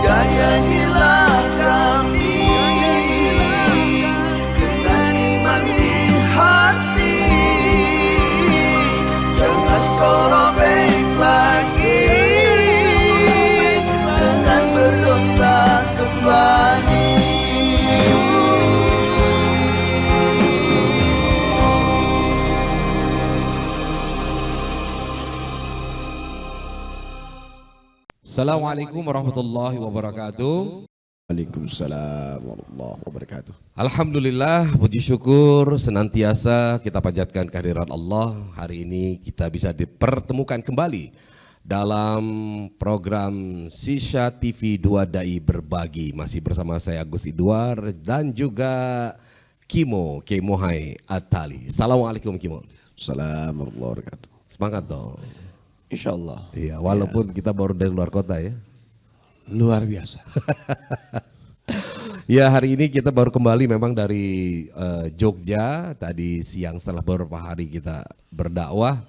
Sayangilah kami dengan iman di hati, jangan kau robek lagi dengan berdosa kembali. Assalamualaikum warahmatullahi wabarakatuh. Waalaikumsalam warahmatullahi wabarakatuh. Alhamdulillah, puji syukur senantiasa kita panjatkan kehadiran Allah. Hari ini kita bisa dipertemukan kembali dalam program Sisha TV 2 Dai Berbagi. Masih bersama saya Agus Idwar dan juga Kimo Kemohai Atali. Assalamualaikum Kimo. Assalamualaikum warahmatullahi wabarakatuh. Semangat dong. Insyaallah. Iya, walaupun kita baru dari luar kota ya. Luar biasa. Ya, hari ini kita baru kembali memang dari Jogja. Tadi siang setelah beberapa hari kita berdakwah.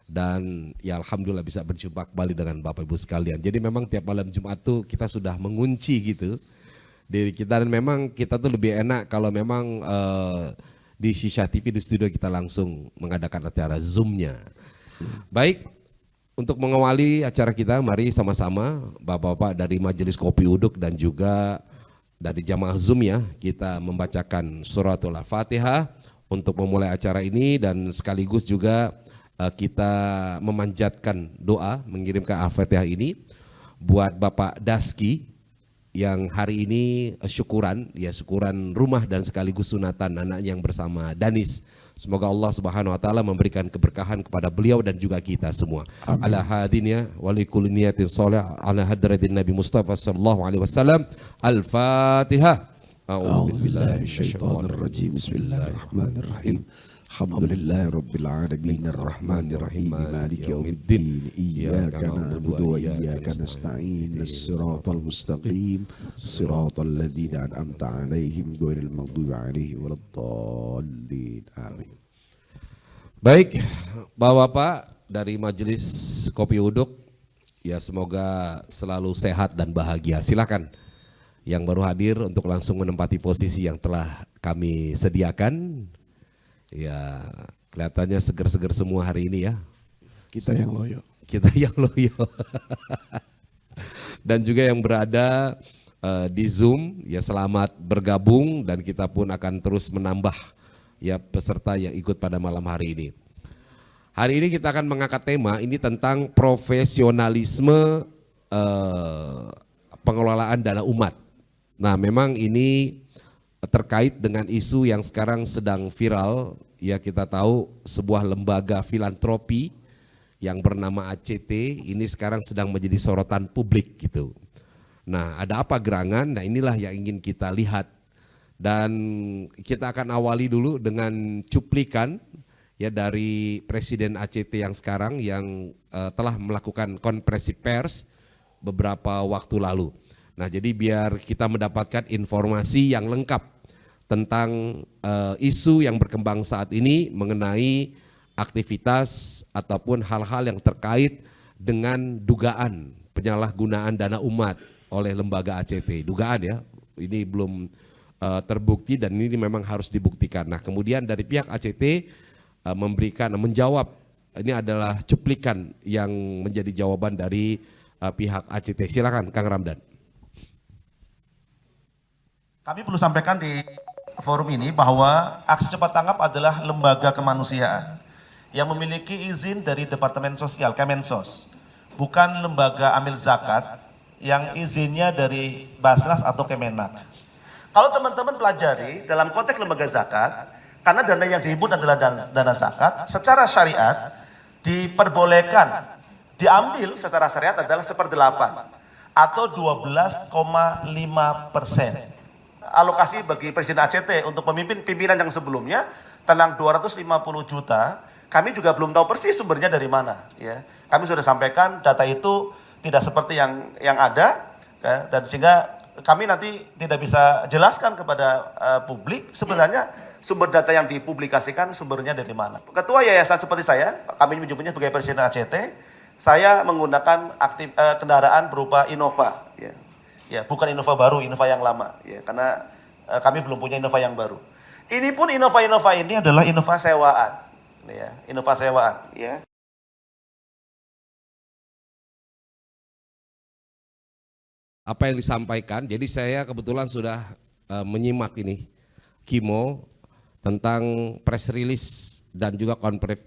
Dan ya alhamdulillah bisa berjumpa kembali dengan Bapak Ibu sekalian. Jadi memang tiap malam Jumat tuh kita sudah mengunci gitu diri kita. Dan memang kita tuh lebih enak kalau memang di Sisha TV di studio kita langsung mengadakan acara Zoom-nya. Baik. Untuk mengawali acara kita, mari sama-sama Bapak-Bapak dari Majelis Kopi Uduk dan juga dari jamaah Zoom ya, kita membacakan suratul Al-Fatihah untuk memulai acara ini dan sekaligus juga kita memanjatkan doa mengirimkan Al-Fatihah ini buat Bapak Daski yang hari ini syukuran rumah dan sekaligus sunatan anaknya yang bersama Danis. Semoga Allah Subhanahu wa taala memberikan keberkahan kepada beliau dan juga kita semua. Amin. Ala hadinnya wa likulli niyatin shalih ala hadratin Nabi Mustafa sallallahu alaihi wasallam. Al-Fatihah. A'udzu billahi minasyaitonir rajim. Bismillahirrahmanirrahim. Alhamdulillahi rabbil alamin arrahmanir rahim maliki yaumiddin iyyaka na'budu wa iyyaka nasta'in shiratal mustaqim shiratal ladzina an'amta 'alaihim ghairil maghdubi 'alaihim waladdallin amin. Baik, Bapak-bapak dari Majelis Kopi Uduk ya semoga selalu sehat dan bahagia. Silakan yang baru hadir untuk langsung menempati posisi yang telah kami sediakan. Ya, kelihatannya seger-seger semua hari ini ya. Kita yang loyo. Kita yang loyo. Dan juga yang berada di Zoom, ya selamat bergabung dan kita pun akan terus menambah ya peserta yang ikut pada malam hari ini. Hari ini kita akan mengangkat tema ini tentang profesionalisme pengelolaan dana umat. Nah, memang ini terkait dengan isu yang sekarang sedang viral, ya kita tahu sebuah lembaga filantropi yang bernama ACT ini sekarang sedang menjadi sorotan publik gitu. Nah, ada apa gerangan? Nah, inilah yang ingin kita lihat dan kita akan awali dulu dengan cuplikan ya dari Presiden ACT yang sekarang yang telah melakukan konferensi pers beberapa waktu lalu. Nah, jadi biar kita mendapatkan informasi yang lengkap tentang isu yang berkembang saat ini mengenai aktivitas ataupun hal-hal yang terkait dengan dugaan penyalahgunaan dana umat oleh lembaga ACT. Dugaan ya, ini belum terbukti dan ini memang harus dibuktikan. Nah, kemudian dari pihak ACT menjawab, ini adalah cuplikan yang menjadi jawaban dari pihak ACT. Silakan Kang Ramdan. Kami perlu sampaikan di forum ini bahwa Aksi Cepat Tanggap adalah lembaga kemanusiaan yang memiliki izin dari Departemen Sosial, Kemensos, bukan lembaga amil zakat yang izinnya dari Basnas atau Kemenak. Kalau teman-teman pelajari dalam konteks lembaga zakat, karena dana yang dihimpun adalah dana zakat, secara syariat diperbolehkan diambil secara syariat adalah 1/8 atau 12,5%. Alokasi bagi Presiden ACT untuk pimpinan yang sebelumnya tenang 250 juta, kami juga belum tahu persis sumbernya dari mana. Ya, kami sudah sampaikan data itu tidak seperti yang ada, ya, dan sehingga kami nanti tidak bisa jelaskan kepada publik sebenarnya sumber data yang dipublikasikan sumbernya dari mana. Ketua yayasan seperti saya, kami menyebutnya sebagai Presiden ACT, saya menggunakan kendaraan berupa Innova. Ya. Ya, bukan Innova baru, Innova yang lama. Ya, karena kami belum punya Innova yang baru. Ini pun Innova ini adalah Innova sewaan. Ya, Innova sewaan. Ya. Apa yang disampaikan, jadi saya kebetulan sudah menyimak ini Kimo tentang press release dan juga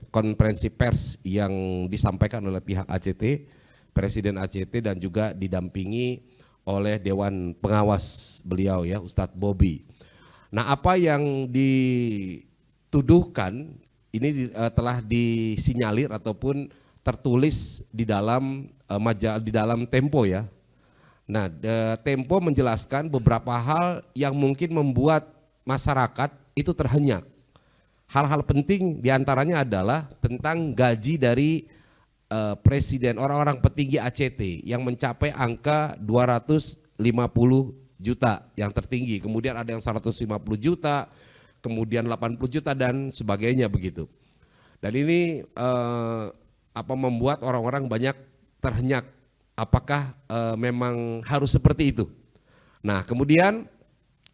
konferensi pers yang disampaikan oleh pihak ACT, Presiden ACT dan juga didampingi oleh Dewan Pengawas beliau ya, Ustadz Bobi. Nah, apa yang dituduhkan ini telah disinyalir ataupun tertulis di dalam di dalam Tempo ya. Nah, Tempo menjelaskan beberapa hal yang mungkin membuat masyarakat itu terhenyak. Hal-hal penting diantaranya adalah tentang gaji dari presiden, orang-orang petinggi ACT yang mencapai angka 250 juta yang tertinggi. Kemudian ada yang 150 juta, kemudian 80 juta dan sebagainya begitu. Dan ini membuat orang-orang banyak terhenyak. Apakah memang harus seperti itu? Nah, kemudian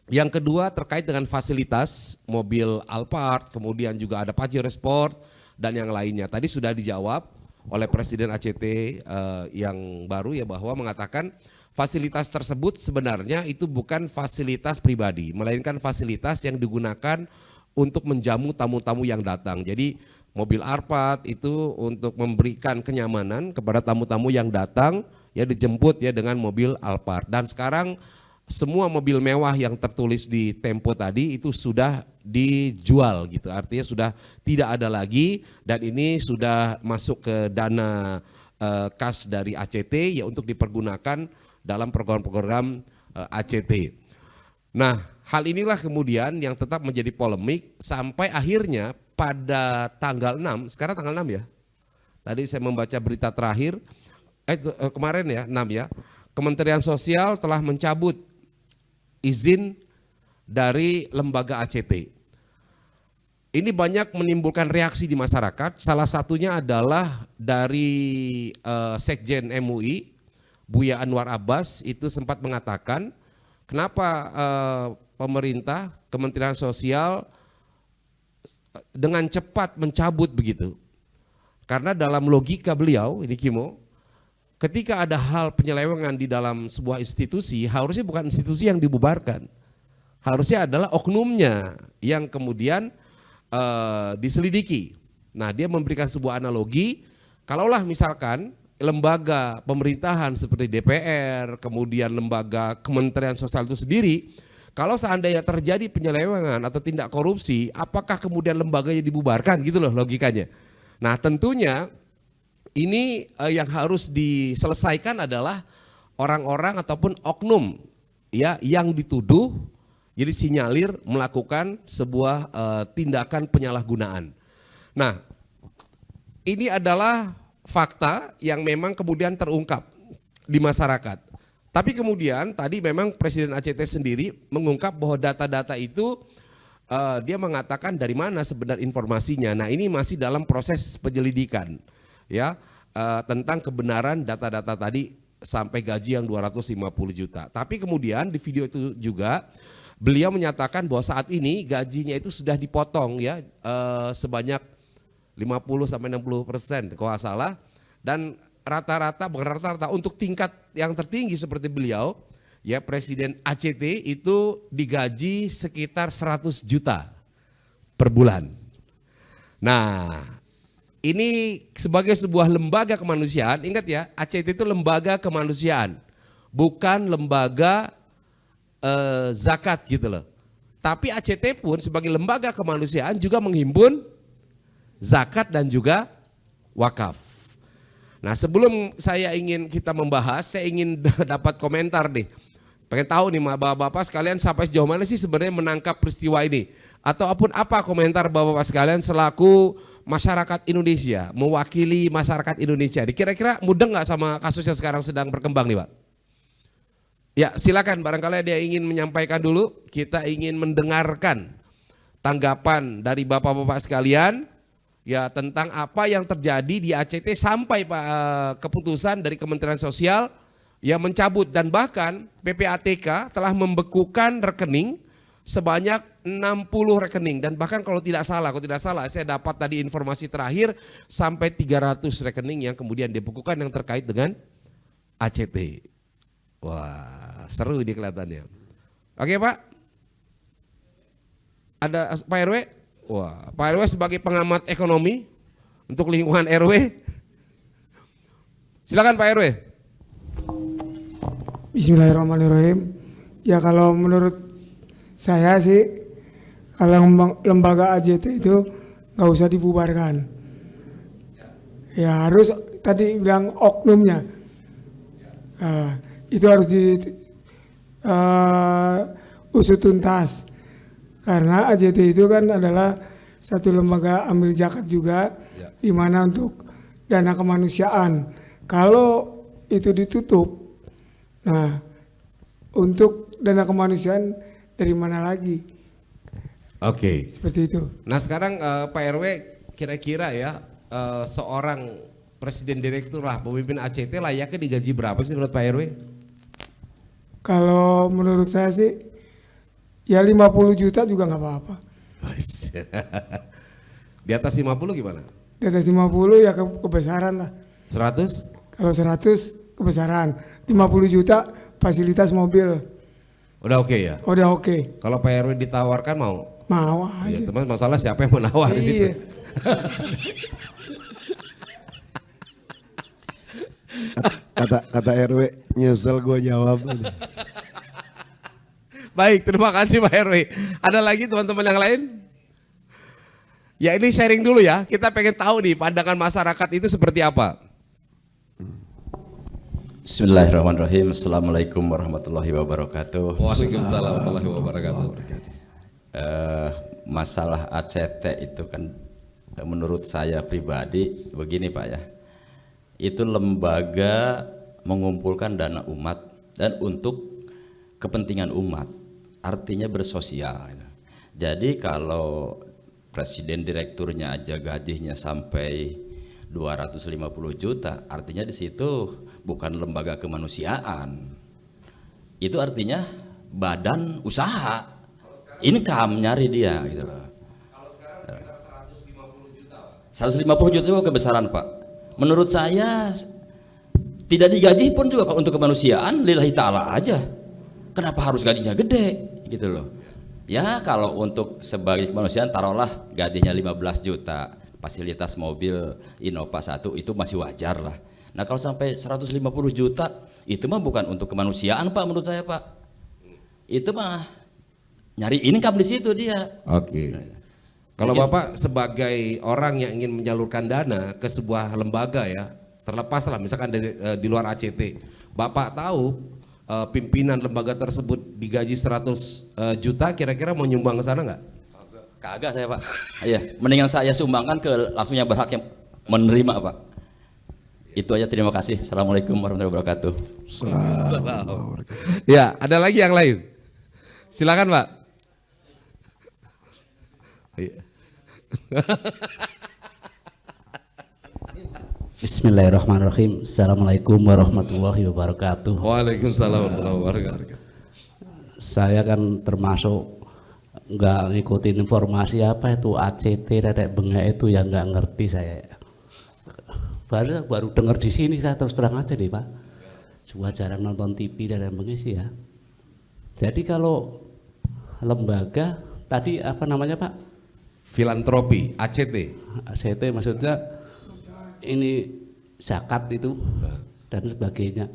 yang kedua terkait dengan fasilitas mobil Alphard, kemudian juga ada Pajero Sport dan yang lainnya. Tadi sudah dijawab oleh Presiden ACT yang baru ya, bahwa mengatakan fasilitas tersebut sebenarnya itu bukan fasilitas pribadi, melainkan fasilitas yang digunakan untuk menjamu tamu-tamu yang datang. Jadi mobil Alphard itu untuk memberikan kenyamanan kepada tamu-tamu yang datang ya, dijemput ya dengan mobil Alphard. Dan sekarang semua mobil mewah yang tertulis di Tempo tadi itu sudah dijual gitu, artinya sudah tidak ada lagi dan ini sudah masuk ke dana kas dari ACT ya untuk dipergunakan dalam program-program ACT. Nah, hal inilah kemudian yang tetap menjadi polemik sampai akhirnya pada tanggal 6, sekarang tanggal 6 ya. Tadi saya membaca berita terakhir kemarin ya 6 ya. Kementerian Sosial telah mencabut izin dari lembaga ACT. Ini banyak menimbulkan reaksi di masyarakat. Salah satunya adalah dari Sekjen MUI, Buya Anwar Abbas itu sempat mengatakan, kenapa pemerintah, Kementerian Sosial dengan cepat mencabut begitu? Karena dalam logika beliau, ini Kimo, ketika ada hal penyelewengan di dalam sebuah institusi, harusnya bukan institusi yang dibubarkan. Harusnya adalah oknumnya yang kemudian diselidiki. Nah, dia memberikan sebuah analogi, kalaulah misalkan lembaga pemerintahan seperti DPR, kemudian lembaga Kementerian Sosial itu sendiri, kalau seandainya terjadi penyelewengan atau tindak korupsi, apakah kemudian lembaganya dibubarkan gitu loh logikanya. Nah, tentunya ini yang harus diselesaikan adalah orang-orang ataupun oknum ya yang dituduh jadi sinyalir melakukan sebuah tindakan penyalahgunaan. Nah, ini adalah fakta yang memang kemudian terungkap di masyarakat. Tapi kemudian tadi memang Presiden ACT sendiri mengungkap bahwa data-data itu dia mengatakan dari mana sebenarnya informasinya. Nah, ini masih dalam proses penyelidikan. Ya, tentang kebenaran data-data tadi sampai gaji yang 250 juta. Tapi kemudian di video itu juga beliau menyatakan bahwa saat ini gajinya itu sudah dipotong ya sebanyak 50-60% kalau nggak salah, dan rata-rata untuk tingkat yang tertinggi seperti beliau ya, Presiden ACT itu digaji sekitar 100 juta per bulan. Nah, ini sebagai sebuah lembaga kemanusiaan, ingat ya, ACT itu lembaga kemanusiaan, bukan lembaga zakat gitu loh. Tapi ACT pun sebagai lembaga kemanusiaan juga menghimpun zakat dan juga wakaf. Nah, sebelum kita membahas, saya ingin dapat komentar nih. Pengen tahu nih bapak-bapak sekalian sampai sejauh mana sih sebenarnya menangkap peristiwa ini. Ataupun apa komentar bapak-bapak sekalian selaku masyarakat Indonesia, mewakili masyarakat Indonesia. Kira-kira mudeng nggak sama kasus yang sekarang sedang berkembang nih Pak? Ya silakan, barangkali dia ingin menyampaikan dulu, kita ingin mendengarkan tanggapan dari bapak-bapak sekalian ya tentang apa yang terjadi di ACT sampai keputusan dari Kementerian Sosial ya mencabut, dan bahkan PPATK telah membekukan rekening sebanyak 60 rekening, dan bahkan kalau tidak salah saya dapat tadi informasi terakhir sampai 300 rekening yang kemudian dibekukan yang terkait dengan ACT. Wah, seru ini kelihatannya. Oke Pak, ada Pak RW? Wah, Pak RW sebagai pengamat ekonomi untuk lingkungan RW, silakan Pak RW. Bismillahirrahmanirrahim. Ya kalau menurut saya sih, kalau lembaga AJT itu nggak usah dibubarkan. Ya harus tadi bilang oknumnya. Itu harus usut tuntas. Karena AJT itu kan adalah satu lembaga amil zakat juga, di mana untuk dana kemanusiaan. Kalau itu ditutup, nah, untuk dana kemanusiaan dari mana lagi? Oke. Seperti itu. Nah sekarang Pak RW kira-kira ya seorang presiden direktur lah pemimpin ACT layaknya digaji berapa sih menurut Pak RW? Kalau menurut saya sih ya 50 juta juga nggak apa-apa. Di atas 50 gimana? Di atas 50 ya kebesaran lah. 100? Kalau 100 kebesaran. 50 juta fasilitas mobil. Udah oke ya? Udah oke. Kalau Pak RW ditawarkan mau? Mau Ya, aja. teman, masalah siapa yang menawar Iya. gitu. Kata RW nyesel gue jawab. Baik, terima kasih Pak RW. Ada lagi teman-teman yang lain? Ya ini sharing dulu ya, kita pengen tahu nih pandangan masyarakat itu seperti apa. Bismillahirrahmanirrahim. Assalamualaikum warahmatullahi wabarakatuh. Waalaikumsalam warahmatullahi wabarakatuh. Masalah ACT itu kan menurut saya pribadi begini Pak ya, itu lembaga mengumpulkan dana umat dan untuk kepentingan umat, artinya bersosial. Jadi kalau presiden direkturnya aja gajinya sampai 250 juta, artinya di situ bukan lembaga kemanusiaan. Itu artinya badan usaha, income nyari dia gitu loh. Kalau sekarang sekitar 150 juta, Pak. 150 juta itu kebesaran, Pak. Menurut saya tidak digaji pun juga kalau untuk kemanusiaan lillahi ta'ala aja. Kenapa harus gajinya gede gitu loh. Ya kalau untuk sebagai kemanusiaan taruhlah gajinya 15 juta, fasilitas mobil Innova 1 itu masih wajar lah. Nah kalau sampai 150 juta itu mah bukan untuk kemanusiaan Pak menurut saya Pak. Itu mah nyari income di situ dia. Oke. Kalau Bapak sebagai orang yang ingin menyalurkan dana ke sebuah lembaga ya, terlepas lah misalkan dari, di luar ACT, Bapak tahu pimpinan lembaga tersebut digaji 100 juta, kira-kira mau nyumbang ke sana nggak? Kagak saya Pak. Iya, mendingan saya sumbangkan ke langsungnya berhak yang menerima Pak. Itu aja, terima kasih. Assalamualaikum warahmatullahi wabarakatuh. Ya, ada lagi yang lain. Silakan Pak. Bismillahirrahmanirrahim. Assalamualaikum warahmatullahi wabarakatuh. Waalaikumsalam warahmatullahi wabarakatuh. Saya kan termasuk nggak ngikutin informasi apa itu ACT Dedek Bengek itu ya nggak ngerti saya. Baru dengar di sini, saya terus terang aja nih Pak. Juga jarang nonton TV Dedek Bengek sih ya. Jadi kalau lembaga tadi apa namanya Pak? Filantropi, ACT. ACT maksudnya ini zakat itu dan sebagainya.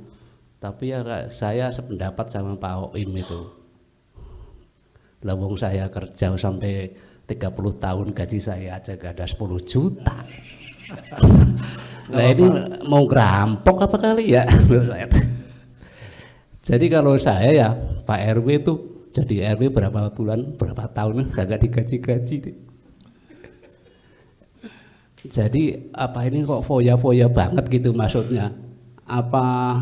Tapi ya saya sependapat sama Pak Oim itu. Lawang saya kerja sampai 30 tahun gaji saya aja gak ada 10 juta. Nah ini mau ngerampok apa kali ya menurut saya. Jadi kalau saya ya Pak RW itu jadi RW berapa bulan, berapa tahun kagak digaji-gaji deh. Jadi apa ini kok foya-foya banget gitu maksudnya? Apa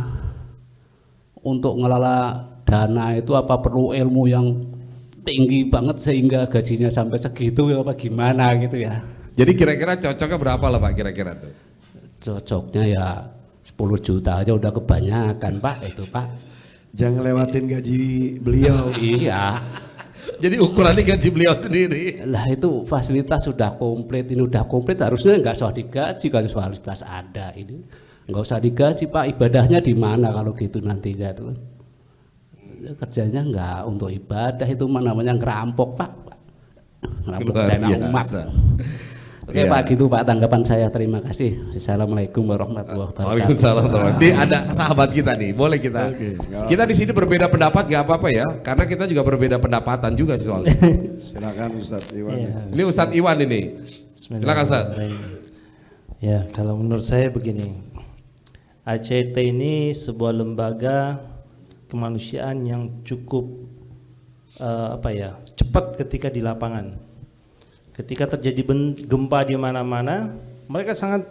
untuk ngelola dana itu apa perlu ilmu yang tinggi banget sehingga gajinya sampai segitu ya apa gimana gitu ya? Jadi kira-kira cocoknya berapa lah Pak kira-kira tuh? Cocoknya ya 10 juta aja udah kebanyakan Pak itu Pak. Jangan lewatin gaji beliau. Iya. Jadi ukurannya gaji beliau sendiri. Lah itu fasilitas sudah komplit, ini udah komplit harusnya nggak usah digaji kalau fasilitas ada ini. Nggak usah digaji Pak, ibadahnya di mana kalau gitu nantinya tuh. Kerjanya nggak untuk ibadah, itu namanya ngerampok Pak. Ngerampok Luar dana umat. biasa. Oke Iya. Pak, gitu Pak tanggapan saya, terima kasih. Assalamualaikum warahmatullahi wabarakatuh. Waalaikumsalam. Ini ada sahabat kita nih, boleh kita. Oke, nggak Kita di sini berbeda pendapat nggak apa-apa ya, karena kita juga berbeda pendapatan juga sih soalnya. Silakan Ustadz Iwan. Ini Ustadz Iwan ini. Silakan Ustadz. Ya, kalau menurut saya begini, ACT ini sebuah lembaga kemanusiaan yang cukup cepat ketika di lapangan. Ketika terjadi gempa di mana-mana, mereka sangat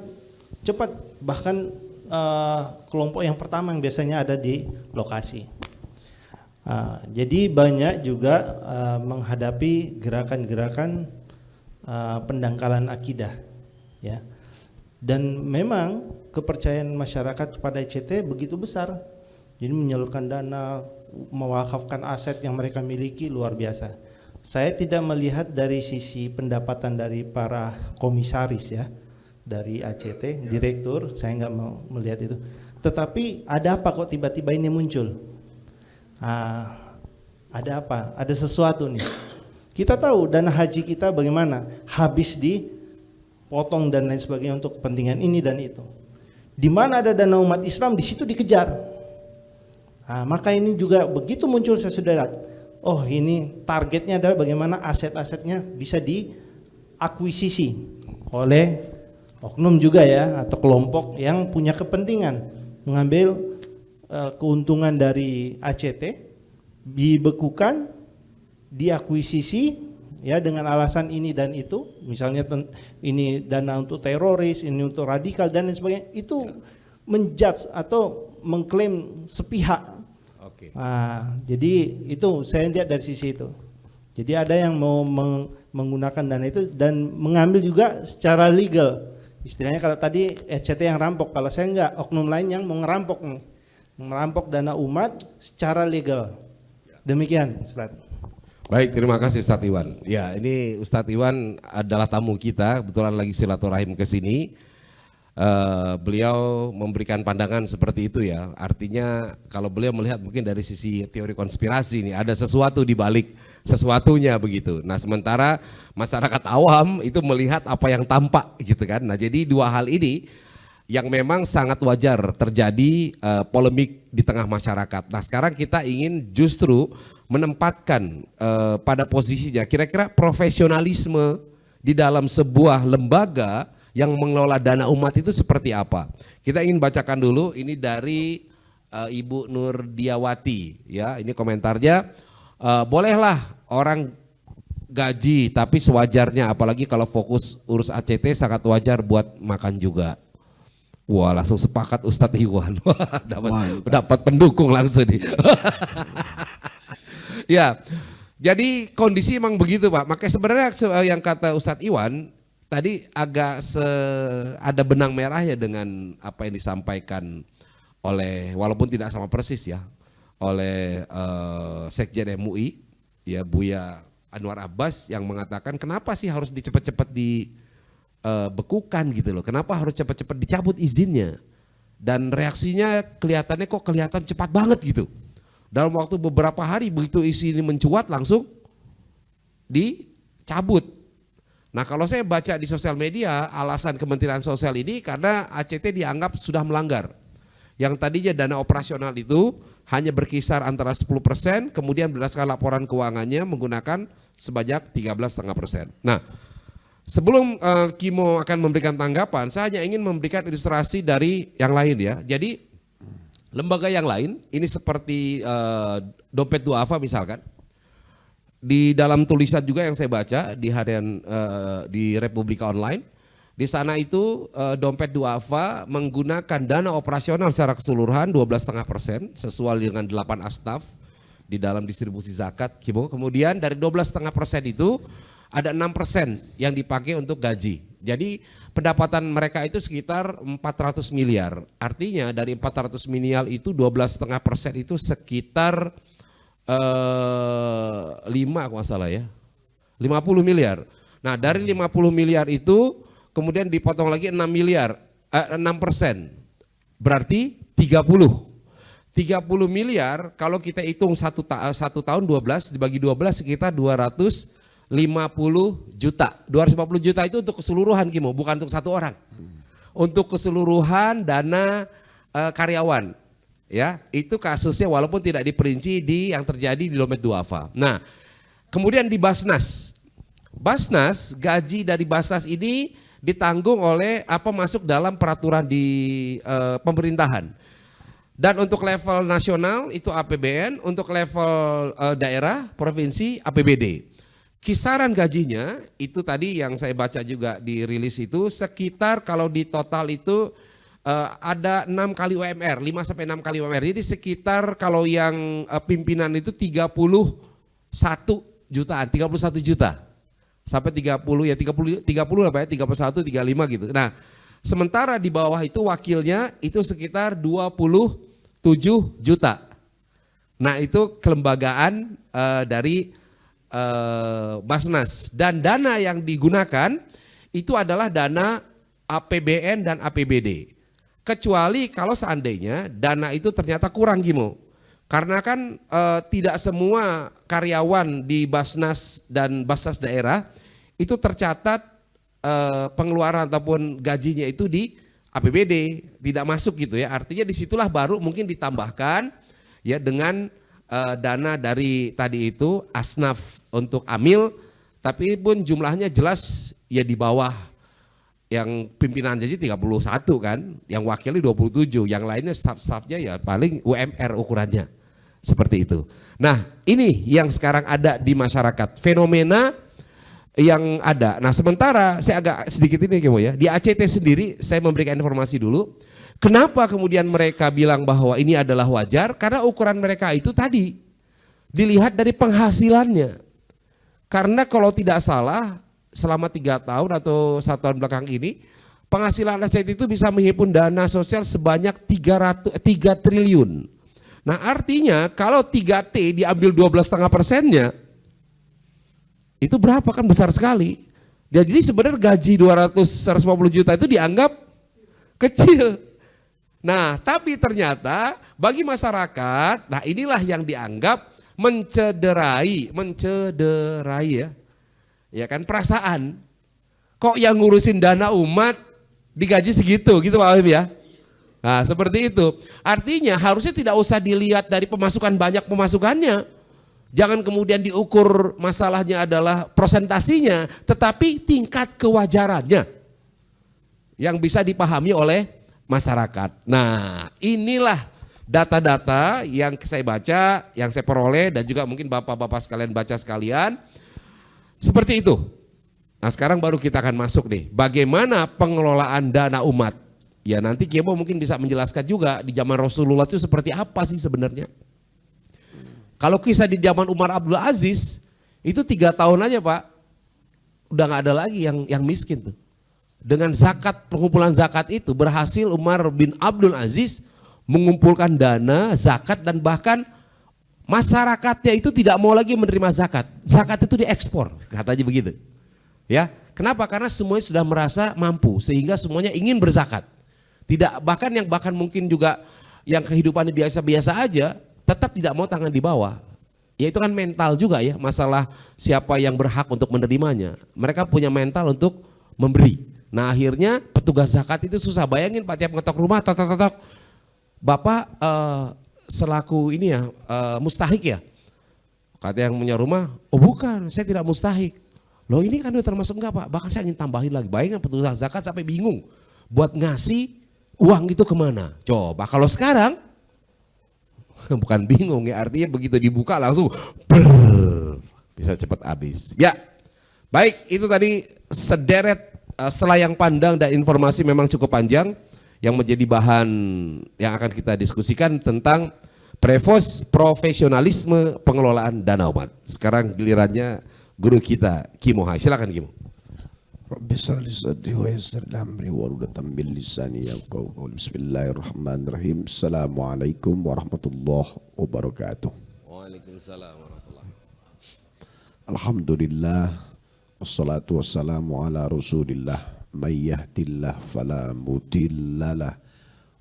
cepat, bahkan kelompok yang pertama yang biasanya ada di lokasi. Jadi banyak juga menghadapi gerakan-gerakan pendangkalan akidah, ya. Dan memang kepercayaan masyarakat kepada ICT begitu besar. Jadi menyalurkan dana, mewakafkan aset yang mereka miliki luar biasa. Saya tidak melihat dari sisi pendapatan dari para komisaris ya, dari ACT, direktur, saya nggak mau melihat itu. Tetapi ada apa kok tiba-tiba ini muncul? Ada apa? Ada sesuatu nih. Kita tahu dana haji kita bagaimana, habis dipotong dan lain sebagainya untuk kepentingan ini dan itu. Di mana ada dana umat Islam, di situ dikejar. Maka ini juga begitu muncul, saya sudah lihat, oh ini targetnya adalah bagaimana aset-asetnya bisa diakuisisi oleh oknum juga ya, atau kelompok yang punya kepentingan mengambil keuntungan dari ACT, dibekukan, diakuisisi ya dengan alasan ini dan itu, misalnya ini dana untuk teroris, ini untuk radikal dan lain sebagainya, itu menjudge atau mengklaim sepihak. Jadi itu saya lihat dari sisi itu. Jadi ada yang mau menggunakan dana itu dan mengambil juga secara legal. Istilahnya kalau tadi ECT yang rampok, kalau saya enggak, oknum lain yang mau ngerampok nih, merampok dana umat secara legal. Demikian, Ustaz. Baik, terima kasih Ustadz Iwan. Ya, ini Ustadz Iwan adalah tamu kita, kebetulan lagi silaturahim ke sini. Beliau memberikan pandangan seperti itu ya. Artinya kalau beliau melihat mungkin dari sisi teori konspirasi nih, ada sesuatu di balik sesuatunya begitu. Nah, sementara masyarakat awam itu melihat apa yang tampak gitu kan. Nah, jadi dua hal ini yang memang sangat wajar terjadi polemik di tengah masyarakat. Nah, sekarang kita ingin justru menempatkan pada posisinya kira-kira profesionalisme di dalam sebuah lembaga yang mengelola dana umat itu seperti apa. Kita ingin bacakan dulu ini dari Ibu Nur Diawati ya. Ini komentarnya, bolehlah orang gaji tapi sewajarnya, apalagi kalau fokus urus ACT sangat wajar buat makan juga. Wah, langsung sepakat Ustadz Iwan. dapat pendukung langsung nih. Ya, jadi kondisi emang begitu Pak. Makanya sebenarnya yang kata Ustadz Iwan tadi agak ada benang merah ya dengan apa yang disampaikan oleh, walaupun tidak sama persis ya, oleh Sekjen MUI ya Buya Anwar Abbas yang mengatakan kenapa sih harus dicepat-cepat dibekukan gitu loh, kenapa harus cepat-cepat dicabut izinnya, dan reaksinya kelihatannya kok kelihatan cepat banget gitu. Dalam waktu beberapa hari begitu isu ini mencuat langsung dicabut. Nah, kalau saya baca di sosial media, alasan Kementerian Sosial ini karena ACT dianggap sudah melanggar. Yang tadinya dana operasional itu hanya berkisar antara 10%, kemudian berdasarkan laporan keuangannya menggunakan sebanyak 13,5%. Nah, sebelum Kimo akan memberikan tanggapan, saya hanya ingin memberikan ilustrasi dari yang lain ya. Jadi lembaga yang lain, ini seperti Dompet Duafa misalkan. Di dalam tulisan juga yang saya baca di harian di Republika Online, di sana itu Dompet Duafa menggunakan dana operasional secara keseluruhan 12,5% sesuai dengan 8 asnaf di dalam distribusi zakat. Kemudian dari 12,5% itu ada 6% yang dipakai untuk gaji. Jadi pendapatan mereka itu sekitar 400 miliar. Artinya dari 400 miliar itu 12,5% itu sekitar 5 kalau nggak salah ya. 50 miliar. Nah dari 50 miliar itu kemudian dipotong lagi 6 miliar, 6%. Berarti 30 miliar kalau kita hitung satu tahun 12 dibagi 12 sekitar 250 juta. 250 juta itu untuk keseluruhan Kimo, bukan untuk satu orang. Untuk keseluruhan dana karyawan. Ya, itu kasusnya walaupun tidak diperinci di yang terjadi di Dompet Duafa. Nah, kemudian di Basnas. Basnas, gaji dari Basnas ini ditanggung oleh masuk dalam peraturan di pemerintahan. Dan untuk level nasional itu APBN, untuk level daerah, provinsi APBD. Kisaran gajinya itu tadi yang saya baca juga di rilis itu sekitar kalau di total itu ada 6 kali UMR, 5 sampai 6 kali UMR. Jadi sekitar kalau yang pimpinan itu 31 jutaan, 31 juta. Sampai 30 ya 30 lah Pak ya, 31, 35 gitu. Nah, sementara di bawah itu wakilnya itu sekitar 27 juta. Nah itu kelembagaan dari Basnas. Dan dana yang digunakan itu adalah dana APBN dan APBD. Kecuali kalau seandainya dana itu ternyata kurang Gimo. Karena kan tidak semua karyawan di Basnas dan Basnas daerah itu tercatat pengeluaran ataupun gajinya itu di APBD, tidak masuk gitu ya. Artinya disitulah baru mungkin ditambahkan ya dengan dana dari tadi itu asnaf untuk amil, tapi pun jumlahnya jelas ya di bawah yang pimpinan jadi 31 kan, yang wakilnya 27, yang lainnya staf-stafnya ya paling UMR ukurannya. Seperti itu. Nah ini yang sekarang ada di masyarakat, fenomena yang ada. Nah sementara saya agak sedikit ini Kemo ya, di ACT sendiri saya memberikan informasi dulu. Kenapa kemudian mereka bilang bahwa ini adalah wajar? Karena ukuran mereka itu tadi dilihat dari penghasilannya. Karena kalau tidak salah selama 3 tahun atau 1 tahun belakang ini penghasilan ACT itu bisa menghimpun dana sosial sebanyak 3 triliun. Nah artinya kalau 3T diambil 12,5%-nya itu berapa kan besar sekali. Jadi sebenarnya gaji 150 juta itu dianggap kecil. Nah tapi ternyata bagi masyarakat, nah inilah yang dianggap mencederai ya kan perasaan. Kok yang ngurusin dana umat digaji segitu gitu Pak Alim ya. Nah seperti itu. Artinya harusnya tidak usah dilihat dari pemasukan banyak pemasukannya. Jangan kemudian diukur masalahnya adalah prosentasinya, tetapi tingkat kewajarannya yang bisa dipahami oleh masyarakat. Nah inilah data-data yang saya baca, yang saya peroleh dan juga mungkin bapak-bapak sekalian baca sekalian. Seperti itu. Nah sekarang baru kita akan masuk nih, bagaimana pengelolaan dana umat. Ya nanti Kiemo mungkin bisa menjelaskan juga di zaman Rasulullah itu seperti apa sih sebenarnya. Kalau kisah di zaman Umar Abdul Aziz itu 3 tahun aja Pak, udah nggak ada lagi yang miskin tuh. Dengan zakat, pengumpulan zakat itu berhasil Umar bin Abdul Aziz mengumpulkan dana zakat dan bahkan masyarakatnya itu tidak mau lagi menerima zakat. Zakat itu diekspor, katanya begitu. Ya, kenapa? Karena semuanya sudah merasa mampu sehingga semuanya ingin berzakat. Tidak bahkan mungkin juga yang kehidupannya biasa-biasa aja tetap tidak mau tangan di bawah. Ya itu kan mental juga ya, masalah siapa yang berhak untuk menerimanya. Mereka punya mental untuk memberi. Nah akhirnya petugas zakat itu susah. Bayangin Pak tiap ngetok rumah, tok. Bapak selaku ini ya mustahik ya. Kata yang punya rumah, oh bukan, saya tidak mustahik. Loh ini kan udah termasuk enggak Pak, bahkan saya ingin tambahin lagi. Bayangin petugas zakat sampai bingung buat ngasih uang itu kemana. Coba kalau sekarang bukan bingung ya, artinya begitu dibuka langsung bisa cepat habis. Ya, baik itu tadi sederet selayang pandang dan informasi memang cukup panjang yang menjadi bahan yang akan kita diskusikan tentang profesionalisme pengelolaan dana umat. Sekarang gilirannya guru kita Kimo Hai, silakan Kimo. Rabbi shrah li sadri wa yassir li amri wahlul min lisani yafqahu qawli. Bismillahirrahmanirrahim. Assalamualaikum warahmatullahi wabarakatuh. Waalaikumsalam warahmatullahi. Alhamdulillah wassalatu wassalamu ala Rasulillah. May yahdillah fala mudhillalah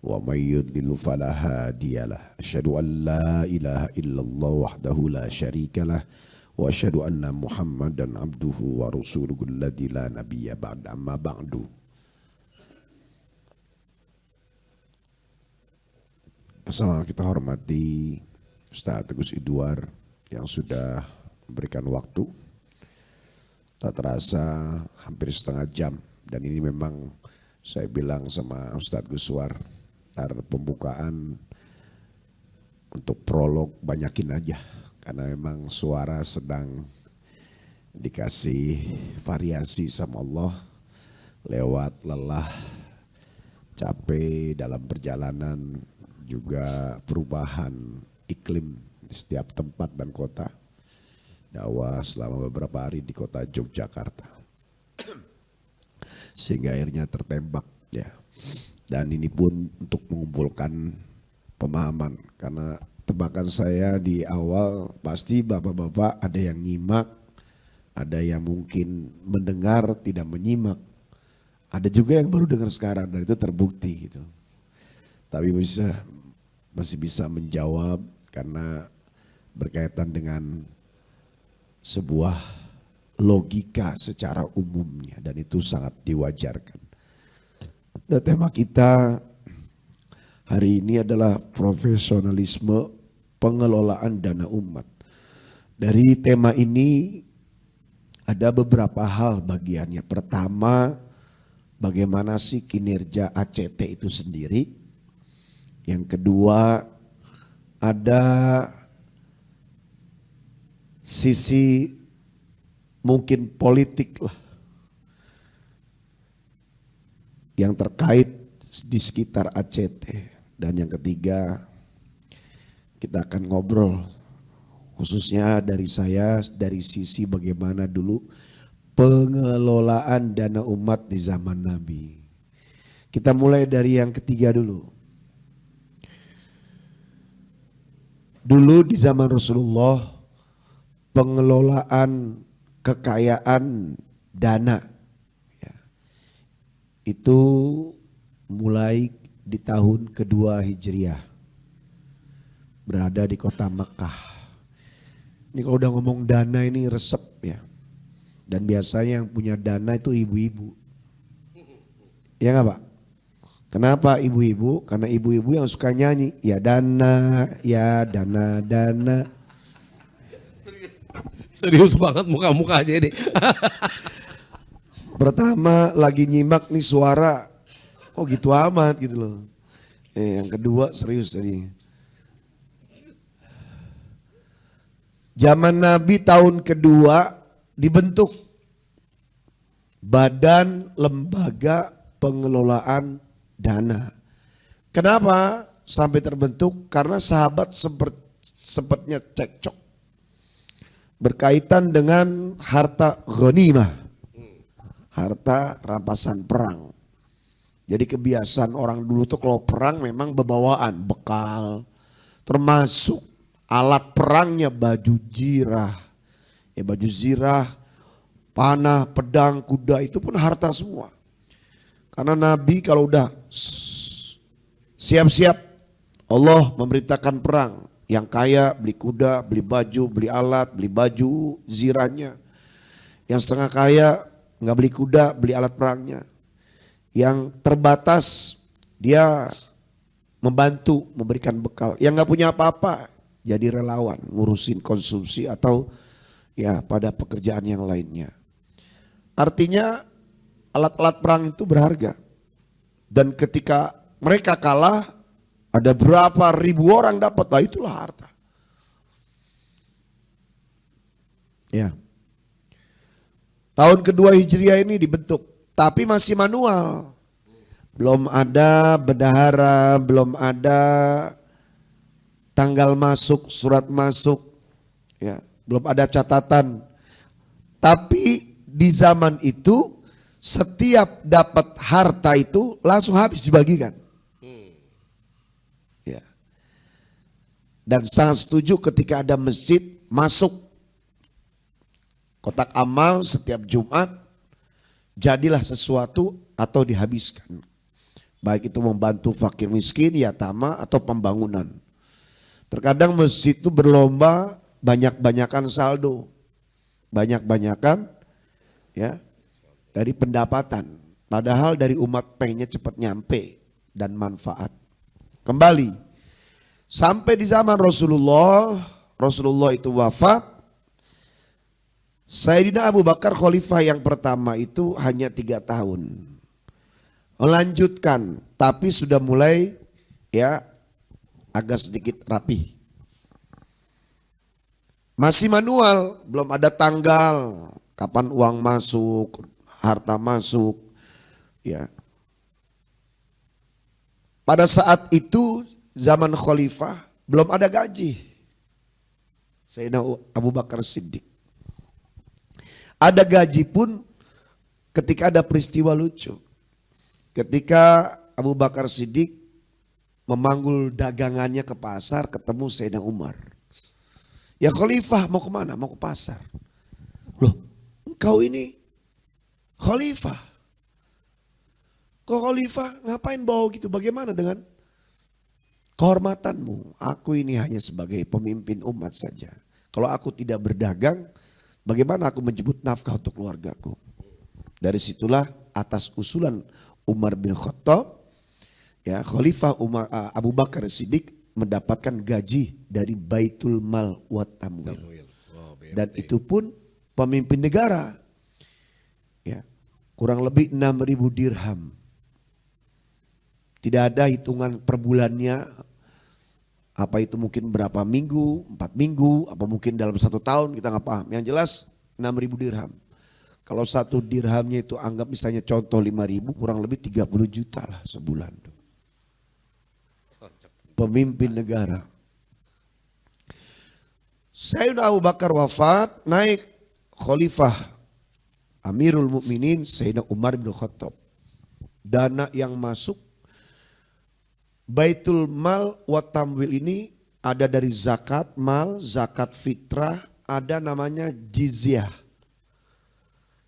wa may yudlil fala hadiyalah. Asyhadu an la ilaha illallah wahdahu la syarikalah wa asyhadu anna Muhammadan abduhu wa rasuluhu alladzi la nabiyya ba'da. Amma ba'du. Bersama kita hormati Ustaz Teguh Idwar yang sudah memberikan waktu tak terasa hampir setengah jam, dan ini memang saya bilang sama Ustadz Guswar, ntar pembukaan untuk prolog banyakin aja karena memang suara sedang dikasih variasi sama Allah lewat lelah, capek dalam perjalanan, juga perubahan iklim di setiap tempat dan kota. Dakwah selama beberapa hari di kota Yogyakarta sehingga akhirnya tertembak ya. Dan ini pun untuk mengumpulkan pemahaman, karena tebakan saya di awal pasti bapak-bapak ada yang nyimak, ada yang mungkin mendengar tidak menyimak, ada juga yang baru dengar sekarang dan itu terbukti gitu. Tapi masih bisa menjawab karena berkaitan dengan sebuah logika secara umumnya dan itu sangat diwajarkan. Dan tema kita hari ini adalah profesionalisme pengelolaan dana umat. Dari tema ini ada beberapa hal bagiannya. Pertama, bagaimana sih kinerja ACT itu sendiri. Yang kedua, ada sisi mungkin politik lah yang terkait di sekitar ACT. Dan yang ketiga, kita akan ngobrol khususnya dari saya dari sisi bagaimana dulu pengelolaan dana umat di zaman Nabi. Kita mulai dari yang ketiga dulu. Dulu di zaman Rasulullah, pengelolaan kekayaan dana ya, itu mulai di tahun kedua Hijriah, berada di kota Mekah. Ini kalau udah ngomong dana ini resep ya, dan biasanya yang punya dana itu ibu-ibu, ya nggak Pak? Kenapa ibu-ibu? Karena ibu-ibu yang suka nyanyi, ya dana, dana. Serius banget muka-mukanya ini. Pertama lagi nyimak nih suara, oh gitu amat gitu loh. Yang kedua serius tadi. Zaman Nabi tahun kedua dibentuk Badan Lembaga Pengelolaan Dana. Kenapa sampai terbentuk? Karena sahabat sempatnya cekcok berkaitan dengan harta ghanimah, harta rampasan perang. Jadi kebiasaan orang dulu tuh kalau perang memang bebawaan, bekal, termasuk alat perangnya baju zirah. Ya baju zirah, panah, pedang, kuda itu pun harta semua. Karena Nabi kalau udah siap-siap Allah memerintahkan perang. Yang kaya beli kuda, beli baju, beli alat, beli baju zirahnya. Yang setengah kaya nggak beli kuda, beli alat perangnya. Yang terbatas dia membantu memberikan bekal. Yang nggak punya apa-apa jadi relawan ngurusin konsumsi atau ya pada pekerjaan yang lainnya. Artinya alat-alat perang itu berharga. Dan ketika mereka kalah, ada berapa ribu orang dapat, lah itulah harta. Ya. Tahun kedua Hijriah ini dibentuk, tapi masih manual. Belum ada bendahara, belum ada tanggal masuk, surat masuk, ya, belum ada catatan. Tapi di zaman itu setiap dapat harta itu langsung habis dibagikan. Ya. Dan sangat setuju ketika ada masjid masuk kotak amal setiap Jumat, jadilah sesuatu atau dihabiskan. Baik itu membantu fakir miskin, yatama atau pembangunan. Terkadang masjid itu berlomba banyak-banyakan saldo. Banyak-banyakan ya dari pendapatan. Padahal dari umat pengennya cepat nyampe dan manfaat. Kembali, sampai di zaman Rasulullah itu wafat. Sayyidina Abu Bakar khalifah yang pertama itu hanya 3 tahun. Melanjutkan, tapi sudah mulai ya agak sedikit rapi. Masih manual, belum ada tanggal, kapan uang masuk, harta masuk, ya. Pada saat itu zaman khalifah belum ada gaji. Sayyidina Abu Bakar Siddiq. Ada gaji pun ketika ada peristiwa lucu. Ketika Abu Bakar Siddiq memanggul dagangannya ke pasar, ketemu Sayyidina Umar. Ya khalifah mau kemana? Mau ke pasar. Loh, engkau ini khalifah. Kok khalifah ngapain bawa gitu? Bagaimana dengan kehormatanmu? Aku ini hanya sebagai pemimpin umat saja. Kalau aku tidak berdagang, bagaimana aku menjemput nafkah untuk keluargaku? Dari situlah atas usulan Umar bin Khattab, ya Khalifah Abu Bakar Siddiq mendapatkan gaji dari Baitul Mal wa Tamwil. Dan itu pun pemimpin negara. Ya, kurang lebih 6.000 dirham. Tidak ada hitungan per bulannya. Apa itu mungkin berapa minggu, 4 minggu, apa mungkin dalam 1 tahun, kita nggak paham. Yang jelas 6.000 dirham. Kalau 1 dirhamnya itu anggap misalnya contoh 5.000, kurang lebih 30 juta lah sebulan. Pemimpin negara. Sayyidina Abu Bakar wafat, naik khalifah Amirul Mukminin Sayyidina Umar bin Khattab. Dana yang masuk Baitul Mal wa Tamwil ini ada dari zakat mal, zakat fitrah, ada namanya jizyah.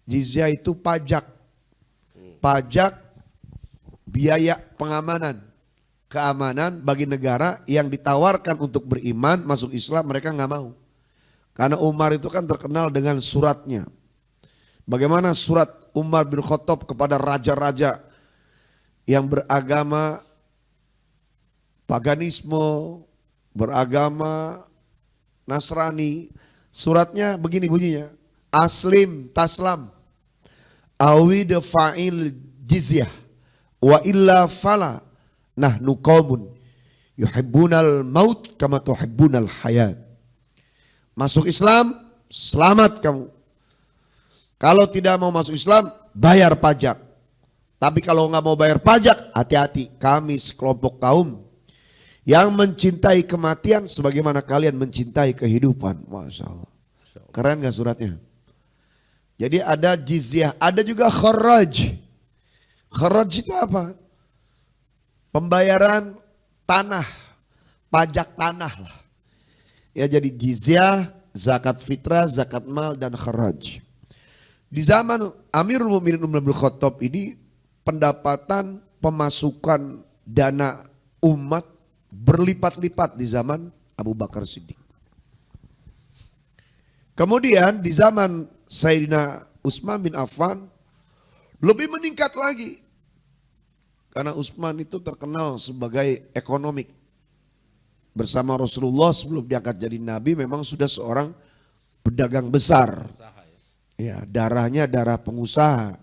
Jizyah itu pajak. Pajak biaya pengamanan. Keamanan bagi negara yang ditawarkan untuk beriman, masuk Islam, mereka nggak mau. Karena Umar itu kan terkenal dengan suratnya. Bagaimana surat Umar bin Khattab kepada raja-raja yang beragama paganisme, beragama Nasrani. Suratnya begini bunyinya. Aslim taslam awid fa'il jizyah wa illa fala nahnu qaumun yuhibbunal maut kama tuhibbunal hayat. Masuk Islam, selamat kamu. Kalau tidak mau masuk Islam, bayar pajak. Tapi kalau nggak mau bayar pajak, hati-hati. Kami sekelompok kaum yang mencintai kematian sebagaimana kalian mencintai kehidupan. Masya Allah. Keren gak suratnya? Jadi ada jizyah, ada juga kharaj. Kharaj itu apa? Pembayaran tanah, pajak tanah lah. Ya jadi jizyah, zakat fitrah, zakat mal dan kharaj. Di zaman Amirul Mukminin Umar bin Khattab ini pendapatan pemasukan dana umat berlipat-lipat di zaman Abu Bakar Siddiq. Kemudian di zaman Sayyidina Utsman bin Affan lebih meningkat lagi. Karena Utsman itu terkenal sebagai ekonomik. Bersama Rasulullah sebelum diangkat jadi nabi memang sudah seorang pedagang besar. Ya, darahnya darah pengusaha.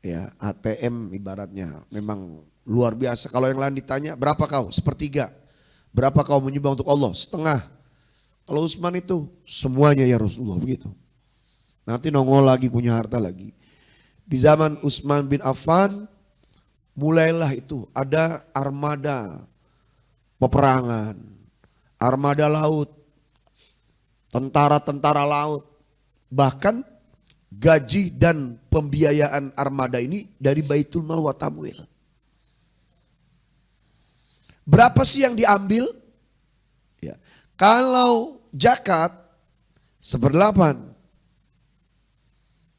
Ya, ATM ibaratnya. Memang luar biasa. Kalau yang lain ditanya, berapa kau? 1/3. Berapa kau menyumbang untuk Allah? 1/2. Kalau Utsman itu semuanya ya Rasulullah begitu. Nanti nongol lagi punya harta lagi. Di zaman Utsman bin Affan mulailah itu ada armada peperangan, armada laut, tentara-tentara laut. Bahkan gaji dan pembiayaan armada ini dari Baitul Mal wa Tamwil. Berapa sih yang diambil? Ya. Kalau zakat 1/8,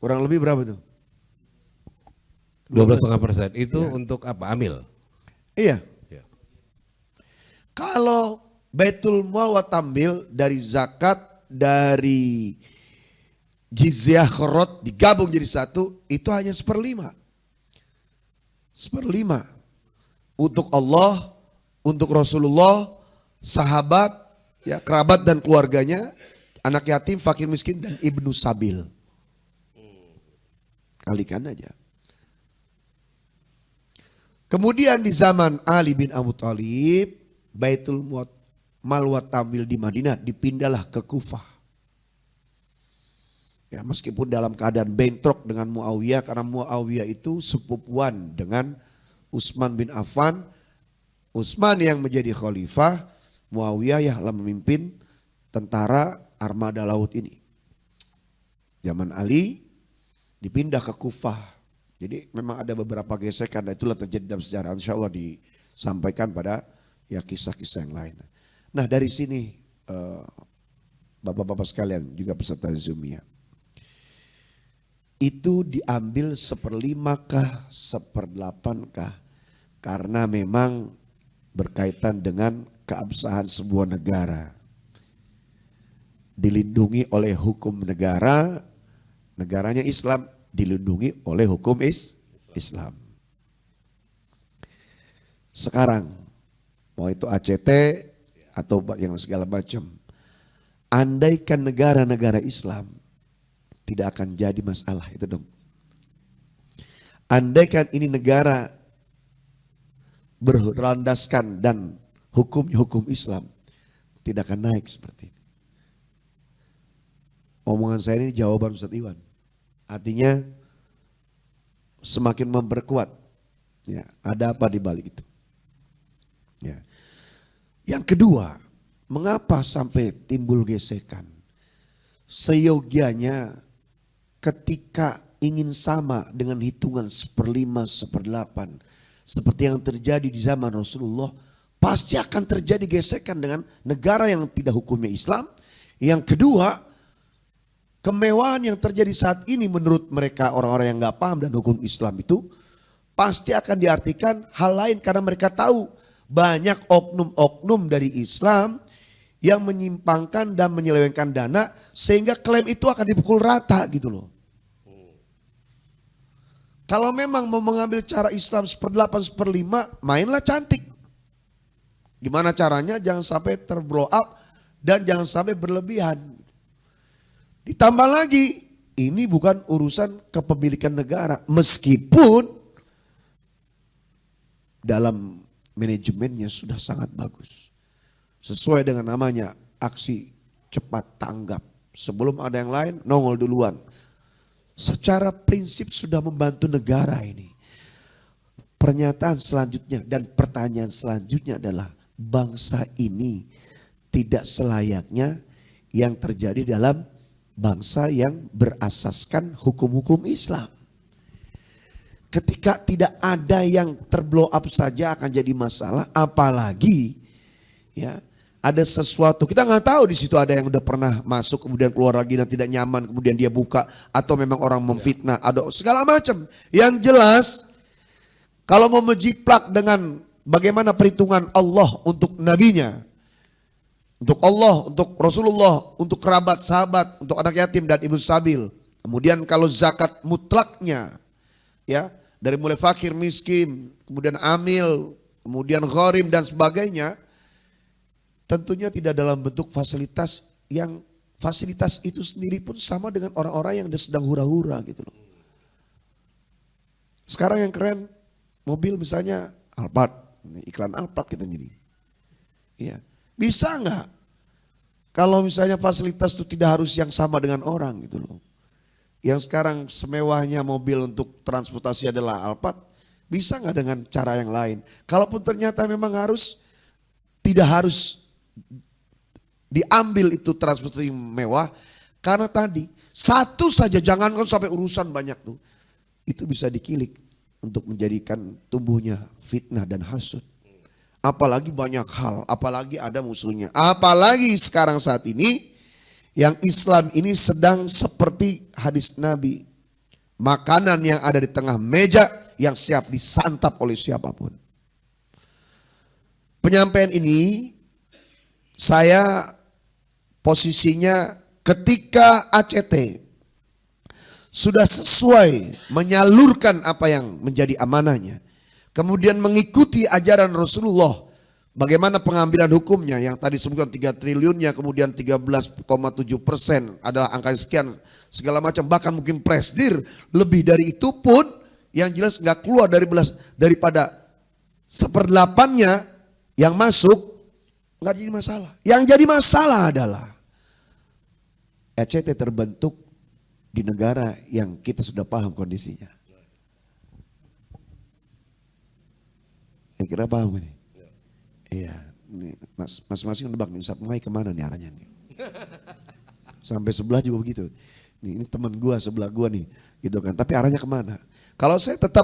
kurang lebih berapa tuh? 12,5% itu untuk apa? Amil. Iya. Ya. Kalau Baitul Mal wa Tamwil dari zakat, dari jizyah, kharaj digabung jadi satu, itu hanya 1/5. 1/5 untuk Allah, untuk Rasulullah, sahabat, ya, kerabat dan keluarganya, anak yatim, fakir miskin, dan ibnu sabil. Kalikan aja. Kemudian di zaman Ali bin Abu Thalib, Baitul Mal wa Tamwil di Madinah dipindahlah ke Kufah. Ya, meskipun dalam keadaan bentrok dengan Muawiyah, karena Muawiyah itu sepupuan dengan Utsman bin Affan. Utsman yang menjadi khalifah, Muawiyah yang memimpin tentara armada laut ini. Zaman Ali dipindah ke Kufah. Jadi memang ada beberapa gesekan, dan itulah terjadi dalam sejarah. Insya Allah disampaikan pada ya kisah-kisah yang lain. Nah dari sini bapak-bapak sekalian juga peserta Zoom ya. Itu diambil 1/5 kah, 1/8 kah? Karena memang berkaitan dengan keabsahan sebuah negara. Dilindungi oleh hukum negara, negaranya Islam, dilindungi oleh hukum Islam. Sekarang, mau itu ACT atau yang segala macam, andaikan negara-negara Islam, tidak akan jadi masalah itu dong. Andaikan ini negara berlandaskan dan hukum Islam, tidak akan naik seperti ini. Omongan saya ini jawaban Ustaz Iwan. Artinya semakin memperkuat. Ya, ada apa di balik itu? Ya. Yang kedua, mengapa sampai timbul gesekan? Seyogianya ketika ingin sama dengan hitungan 1/5, 1/8, seperti yang terjadi di zaman Rasulullah, pasti akan terjadi gesekan dengan negara yang tidak hukumnya Islam. Yang kedua, kemewahan yang terjadi saat ini menurut mereka orang-orang yang gak paham dan hukum Islam itu pasti akan diartikan hal lain, karena mereka tahu banyak oknum-oknum dari Islam yang menyimpangkan dan menyelewengkan dana sehingga klaim itu akan dipukul rata gitu loh. Kalau memang mau mengambil cara Islam 1/8, 1/5, mainlah cantik. Gimana caranya? Jangan sampai terblow up dan jangan sampai berlebihan. Ditambah lagi, ini bukan urusan kepemilikan negara. Meskipun dalam manajemennya sudah sangat bagus. Sesuai dengan namanya, aksi cepat tanggap. Sebelum ada yang lain, nongol duluan. Secara prinsip sudah membantu negara ini. Pernyataan selanjutnya dan pertanyaan selanjutnya adalah, bangsa ini tidak selayaknya yang terjadi dalam bangsa yang berasaskan hukum-hukum Islam. Ketika tidak ada yang terblow up saja akan jadi masalah, apalagi ya ada sesuatu, kita nggak tahu di situ ada yang udah pernah masuk kemudian keluar lagi dan tidak nyaman kemudian dia buka, atau memang orang memfitnah, ada segala macam. Yang jelas kalau mau menjiplak dengan bagaimana perhitungan Allah untuk nabinya, untuk Allah, untuk Rasulullah, untuk kerabat, sahabat, untuk anak yatim dan ibu sabil. Kemudian kalau zakat mutlaknya ya dari mulai fakir miskin, kemudian amil, kemudian gharim dan sebagainya, tentunya tidak dalam bentuk fasilitas yang fasilitas itu sendiri pun sama dengan orang-orang yang sedang hura-hura gitu loh. Sekarang yang keren mobil misalnya Alphard, iklan Alphard kita jadi. Iya. Bisa nggak kalau misalnya fasilitas itu tidak harus yang sama dengan orang gitu loh. Yang sekarang semewahnya mobil untuk transportasi adalah Alphard, bisa nggak dengan cara yang lain? Kalaupun ternyata memang harus, tidak harus diambil itu transportasi mewah, Karena tadi satu saja, jangankan sampai urusan banyak tuh, itu bisa dikilik untuk menjadikan tumbuhnya fitnah dan hasud. Apalagi banyak hal, apalagi ada musuhnya. Apalagi sekarang saat ini yang Islam ini sedang seperti hadis Nabi. Makanan yang ada di tengah meja yang siap disantap oleh siapapun. Penyampaian ini saya posisinya ketika ACT sudah sesuai menyalurkan apa yang menjadi amanahnya. Kemudian mengikuti ajaran Rasulullah. Bagaimana pengambilan hukumnya yang tadi sebutkan 3 triliunnya, kemudian 13,7% adalah angka sekian segala macam, bahkan mungkin presdir lebih dari itu pun yang jelas nggak keluar daripada 1/8-nya yang masuk, nggak jadi masalah. Yang jadi masalah adalah ECT terbentuk di negara yang kita sudah paham kondisinya. Kira paham ini? Iya, ini masing-masing nebak nih, Ustaz Mai kemana nih arahnya nih? Sampai sebelah juga begitu. Ini teman gua sebelah gua nih, gitu kan. Tapi arahnya kemana? Kalau saya tetap,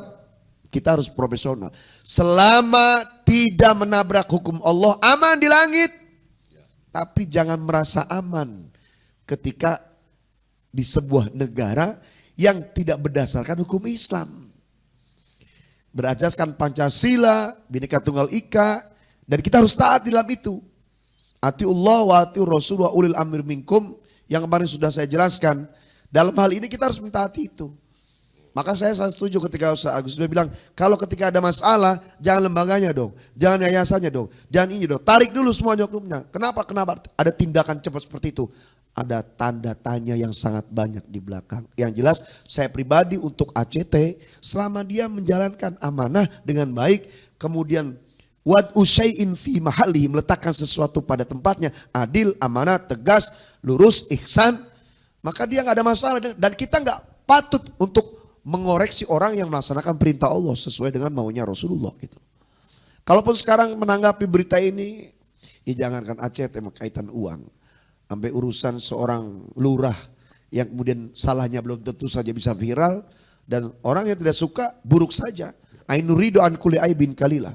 kita harus profesional. Selama tidak menabrak hukum Allah, aman di langit. Tapi jangan merasa aman ketika di sebuah negara yang tidak berdasarkan hukum Islam. Berasaskan Pancasila, Bhinneka Tunggal Ika, dan kita harus taat di dalam itu. Atiullah wa atiur Rasul wa ulil amri minkum, yang kemarin sudah saya jelaskan. Dalam hal ini kita harus mentaati itu. Maka saya setuju ketika Ustaz Agus sudah bilang, kalau ketika ada masalah, jangan lembaganya dong, jangan yayasannya dong, jangan ini dong, tarik dulu semuanya hukumnya. Kenapa ada tindakan cepat seperti itu? Ada tanda tanya yang sangat banyak di belakang. Yang jelas saya pribadi untuk ACT, selama dia menjalankan amanah dengan baik, kemudian wad usyai'in fi mahallihi, meletakkan sesuatu pada tempatnya, adil, amanah, tegas, lurus, ihsan, maka dia nggak ada masalah. Dan kita nggak patut untuk mengoreksi orang yang melaksanakan perintah Allah sesuai dengan maunya Rasulullah gitu. Kalaupun sekarang menanggapi berita ini, ya jangankan ACT kaitan uang, sampai urusan seorang lurah yang kemudian salahnya belum tentu saja bisa viral, dan orang yang tidak suka buruk saja. Ainuridu an kulli aibin kalilah.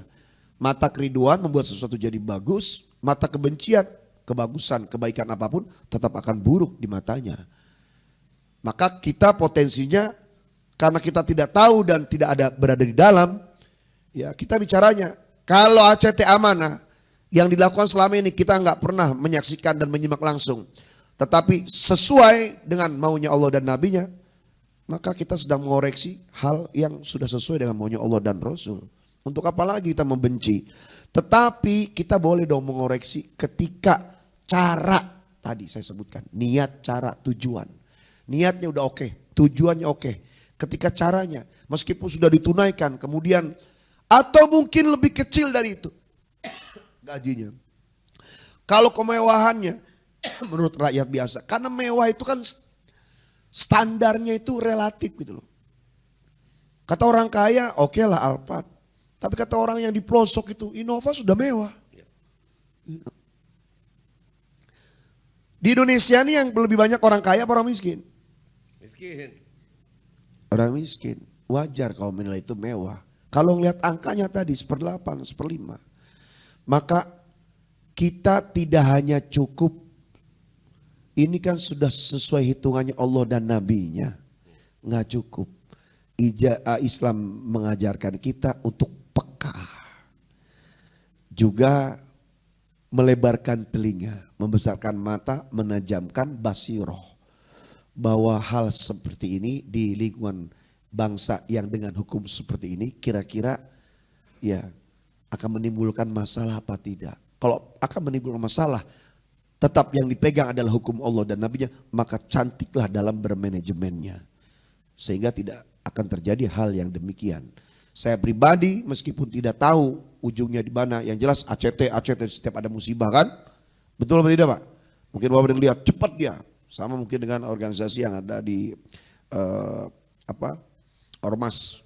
Mata keriduan membuat sesuatu jadi bagus, mata kebencian, kebagusan, kebaikan apapun tetap akan buruk di matanya. Maka kita potensinya, karena kita tidak tahu dan tidak ada berada di dalam, ya kita bicaranya. Kalau ACT amanah, yang dilakukan selama ini kita nggak pernah menyaksikan dan menyimak langsung, tetapi sesuai dengan maunya Allah dan Nabinya, maka kita sedang mengoreksi hal yang sudah sesuai dengan maunya Allah dan Rasul. Untuk apa lagi kita membenci? Tetapi kita boleh dong mengoreksi ketika cara tadi saya sebutkan, niat, cara, tujuan. Niatnya udah oke, tujuannya oke. Ketika caranya, meskipun sudah ditunaikan, kemudian atau mungkin lebih kecil dari itu gajinya. Kalau kemewahannya menurut rakyat biasa, karena mewah itu kan standarnya itu relatif gitu loh. Kata orang kaya, oke lah Alphard. Tapi kata orang yang di pelosok itu, Innova sudah mewah. Di Indonesia ini yang lebih banyak orang kaya apa orang miskin? Miskin. Orang miskin, wajar kalau menilai itu mewah. Kalau ngelihat angkanya tadi 1/8, 1/5. Maka kita tidak hanya cukup, ini kan sudah sesuai hitungannya Allah dan Nabi-Nya. Nggak cukup. Islam mengajarkan kita untuk peka. Juga melebarkan telinga, membesarkan mata, menajamkan basiroh. Bahwa hal seperti ini di lingkungan bangsa yang dengan hukum seperti ini kira-kira ya akan menimbulkan masalah apa tidak. Kalau akan menimbulkan masalah, tetap yang dipegang adalah hukum Allah dan Nabinya, maka cantiklah dalam bermanajemennya. Sehingga tidak akan terjadi hal yang demikian. Saya pribadi meskipun tidak tahu ujungnya di mana, yang jelas ACT setiap ada musibah kan, betul atau tidak Pak? Mungkin Bapak lihat cepat dia. Sama mungkin dengan organisasi yang ada di ormas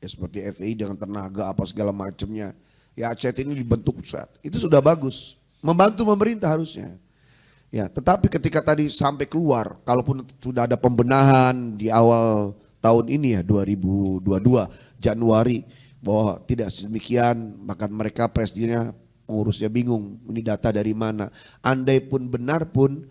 ya seperti FPI dengan tenaga apa segala macamnya. Ya ACT ini dibentuk pusat. Itu sudah bagus. Membantu pemerintah harusnya. Ya, tetapi ketika tadi sampai keluar, kalaupun sudah ada pembenahan di awal tahun ini ya 2022 Januari bahwa tidak sedemikian, bahkan mereka presidennya pengurusnya bingung ini data dari mana. Andai pun benar pun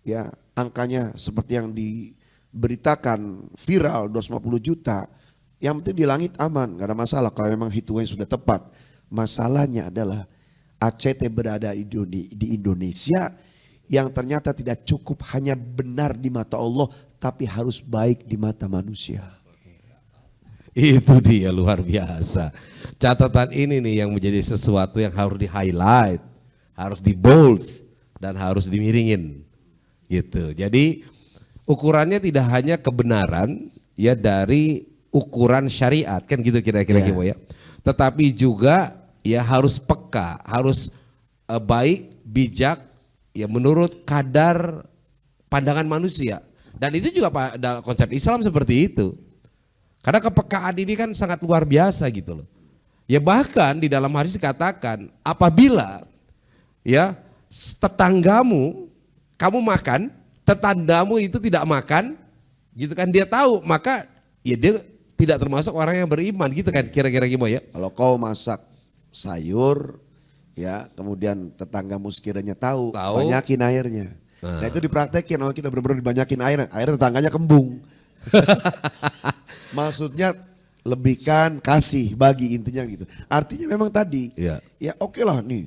ya angkanya seperti yang diberitakan viral 250 juta, yang penting di langit aman, gak ada masalah kalau memang hitungannya sudah tepat. Masalahnya adalah ACT berada di Indonesia yang ternyata tidak cukup hanya benar di mata Allah, tapi harus baik di mata manusia. Itu dia luar biasa. Catatan ini nih yang menjadi sesuatu yang harus di highlight, harus di bold, dan harus dimiringin. Gitu. Jadi ukurannya tidak hanya kebenaran ya dari ukuran syariat kan gitu kira-kira gitu ya. Tetapi juga ya harus peka, harus baik, bijak ya menurut kadar pandangan manusia. Dan itu juga dalam konsep Islam seperti itu. Karena kepekaan ini kan sangat luar biasa gitu loh. Ya bahkan di dalam hadis dikatakan apabila ya tetanggamu kamu makan, tetanggamu itu tidak makan, gitu kan dia tahu, maka ya dia tidak termasuk orang yang beriman gitu kan kira-kira gimana ya. Kalau kau masak sayur ya, kemudian tetanggamu sekiranya tahu, banyakin airnya. Nah itu dipraktekin, kalau kita benar-benar dibanyakin air tetangganya kembung. Maksudnya lebihkan, kasih, bagi, intinya gitu. Artinya memang tadi, ya oke lah nih,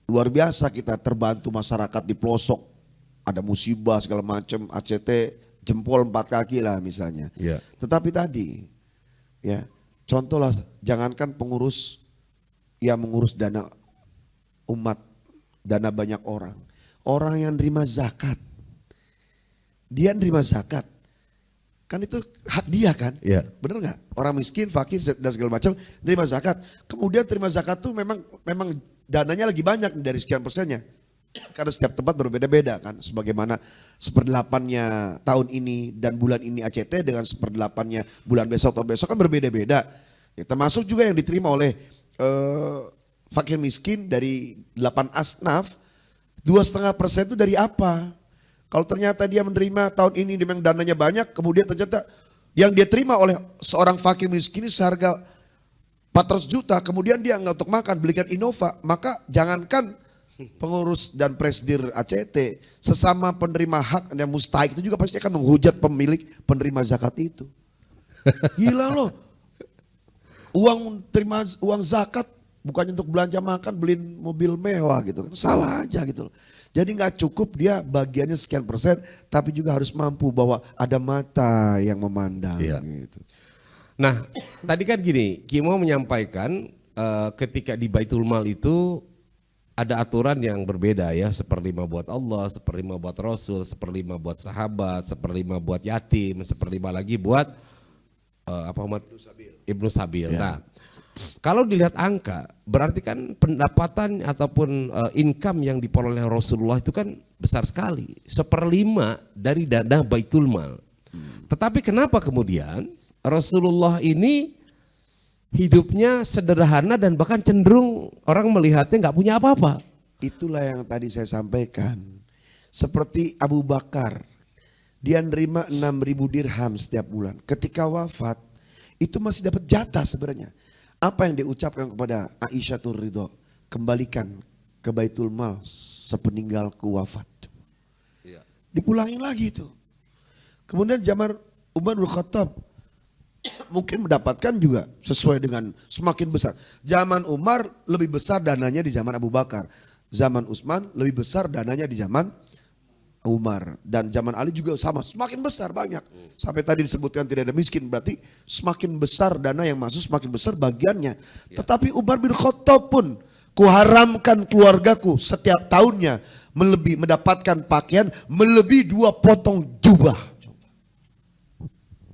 luar biasa kita terbantu masyarakat di pelosok, ada musibah segala macam, ACT jempol 4 kaki lah misalnya. Tetapi tadi, ya contoh lah, jangankan pengurus yang mengurus dana umat, dana banyak orang yang nerima zakat, dia nerima zakat, kan itu hak dia kan, bener nggak? Orang miskin, fakir dan segala macam nerima zakat, kemudian terima zakat tuh memang dananya lagi banyak dari sekian persennya, karena setiap tempat berbeda-beda kan, sebagaimana 1/8-nya tahun ini dan bulan ini ACT dengan 1/8-nya bulan besok atau besok kan berbeda-beda, ya, termasuk juga yang diterima oleh fakir miskin dari 8 asnaf, 2,5% itu dari apa? Kalau ternyata dia menerima tahun ini memang dananya banyak, kemudian ternyata yang dia terima oleh seorang fakir miskin ini seharga 400 juta, kemudian dia nggak untuk makan, belikan Innova, maka jangankan pengurus dan presidir ACT, sesama penerima hak dan mustahik itu juga pasti akan menghujat pemilik penerima zakat itu. Gila loh, uang zakat bukannya untuk belanja makan, beliin mobil mewah gitu, salah aja gitu loh. Jadi nggak cukup dia bagiannya sekian persen, tapi juga harus mampu bahwa ada mata yang memandang. Gitu. Nah tadi kan gini, Kimo menyampaikan ketika di Baitul Mal itu ada aturan yang berbeda ya, 1/5 buat Allah, 1/5 buat Rasul, 1/5 buat sahabat, 1/5 buat yatim, 1/5 lagi buat Ibnu Sabil. Nah kalau dilihat angka, berarti kan pendapatan ataupun income yang diperoleh Rasulullah itu kan besar sekali, 1/5 dari dana Baitul Mal. Tetapi kenapa kemudian Rasulullah ini hidupnya sederhana dan bahkan cenderung orang melihatnya nggak punya apa-apa? Itulah yang tadi saya sampaikan. Seperti Abu Bakar, dia nerima 6.000 dirham setiap bulan. Ketika wafat, itu masih dapat jatah sebenarnya. Apa yang diucapkan kepada Aisyah Ridho? Kembalikan ke Baitul Mal sepeninggalku wafat. Dipulangin lagi itu. Kemudian zaman Umar bin Khattab mungkin mendapatkan juga sesuai dengan semakin besar. Zaman Umar lebih besar dananya di zaman Abu Bakar. Zaman Utsman lebih besar dananya di zaman Umar. Dan zaman Ali juga sama, semakin besar banyak. Sampai tadi disebutkan tidak ada miskin, berarti semakin besar dana yang masuk semakin besar bagiannya. Tetapi Umar bin Khattab pun, kuharamkan keluargaku setiap tahunnya mendapatkan pakaian melebihi 2 potong jubah.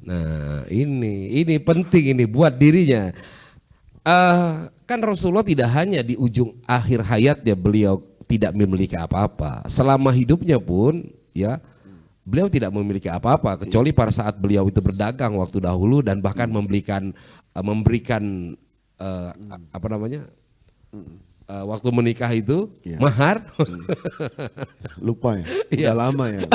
Nah ini penting ini buat dirinya. Kan Rasulullah tidak hanya di ujung akhir hayatnya beliau tidak memiliki apa-apa. Selama hidupnya pun ya beliau tidak memiliki apa-apa kecuali pada saat beliau itu berdagang waktu dahulu dan bahkan memberikan waktu menikah itu Iya. mahar Lupa ya, Iya. udah lama ya.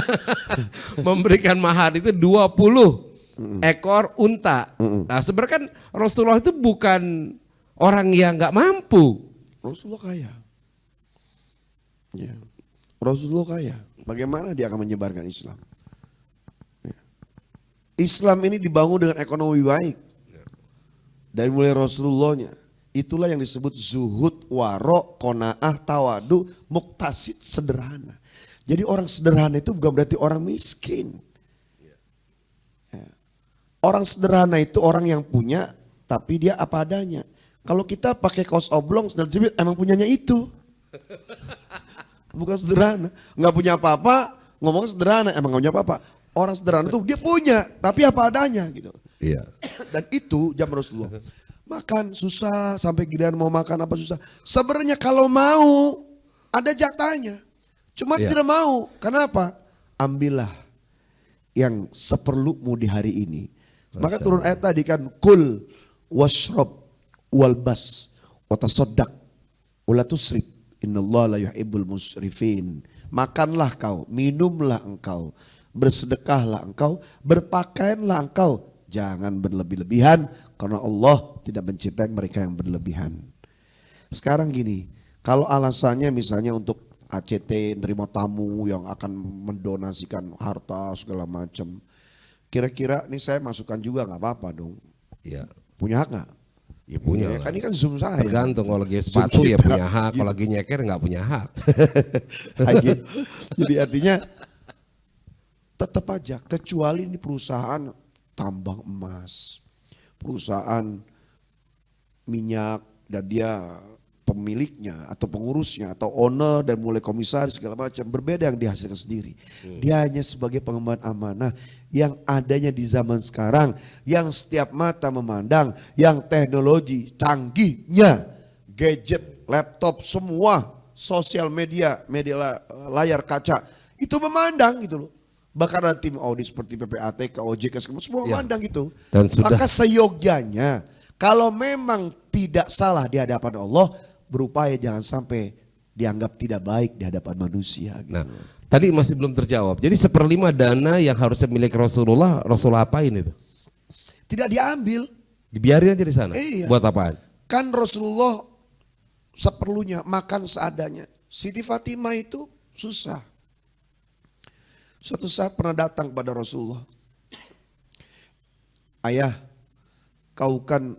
memberikan mahar itu 20 ekor unta. Nah sebenarnya kan Rasulullah itu bukan orang yang nggak mampu. Rasulullah kaya. Ya. Rasulullah kaya. Bagaimana dia akan menyebarkan Islam? Ya. Islam ini dibangun dengan ekonomi baik. Dari mulai Rasulullahnya. Itulah yang disebut zuhud, waro, kona'ah, tawadu, muktasid, sederhana. Jadi orang sederhana itu bukan berarti orang miskin. Ya. Orang sederhana itu orang yang punya tapi dia apa adanya. Kalau kita pakai kaos oblong, sandal jepit, emang punyanya itu. Bukan sederhana. Nggak punya apa-apa, ngomong sederhana, emang nggak punya apa-apa. Orang sederhana itu dia punya, tapi apa adanya gitu. Iya. Dan itu zaman Rasulullah. Makan susah, sampai giliran mau makan apa susah. Sebenarnya kalau mau, ada jatahnya. Cuma Iya. tidak mau. Kenapa? Ambillah yang seperlumu di hari ini. Maka turun ayat tadi kan, kul washrob walbas watasodak ulatusrib innallaha la yuhibbul musrifin. Makanlah kau, minumlah engkau, bersedekahlah engkau, berpakaianlah engkau. Jangan berlebih-lebihan karena Allah tidak mencintai mereka yang berlebihan. Sekarang gini, kalau alasannya misalnya untuk ACT nerima tamu yang akan mendonasikan harta segala macam. Kira-kira ini saya masukkan juga nggak apa-apa dong. Iya. Punya hak nggak? Ya punya. Ya, kan ini kan Zoom saya. Tergantung kalau lagi Zoom sepatu ya kita. punya hak, kalau lagi nyeker nggak punya hak. Jadi artinya tetap aja kecuali ini perusahaan tambang emas, perusahaan minyak dan dia pemiliknya atau pengurusnya atau owner dan mulai komisaris segala macam berbeda yang dihasilkan sendiri. Dia hanya sebagai pengemban amanah yang adanya di zaman sekarang yang setiap mata memandang, yang teknologi canggihnya, gadget, laptop semua, sosial media, layar kaca itu memandang gitu loh. Bahkan ada tim audit seperti PPATK, OJK semua Ya. memandang gitu. Dan sudah- Maka seyogyanya kalau memang tidak salah di hadapan Allah, berupaya jangan sampai dianggap tidak baik di hadapan manusia gitu. Nah, tadi masih belum terjawab. Jadi 1/5 dana yang harusnya milik Rasulullah, Rasulullah apain itu? Tidak diambil. Dibiarin aja di sana. Iya. Buat apaan? Kan Rasulullah seperlunya makan seadanya. Siti Fatimah itu susah. Suatu saat pernah datang kepada Rasulullah. Ayah, kau kan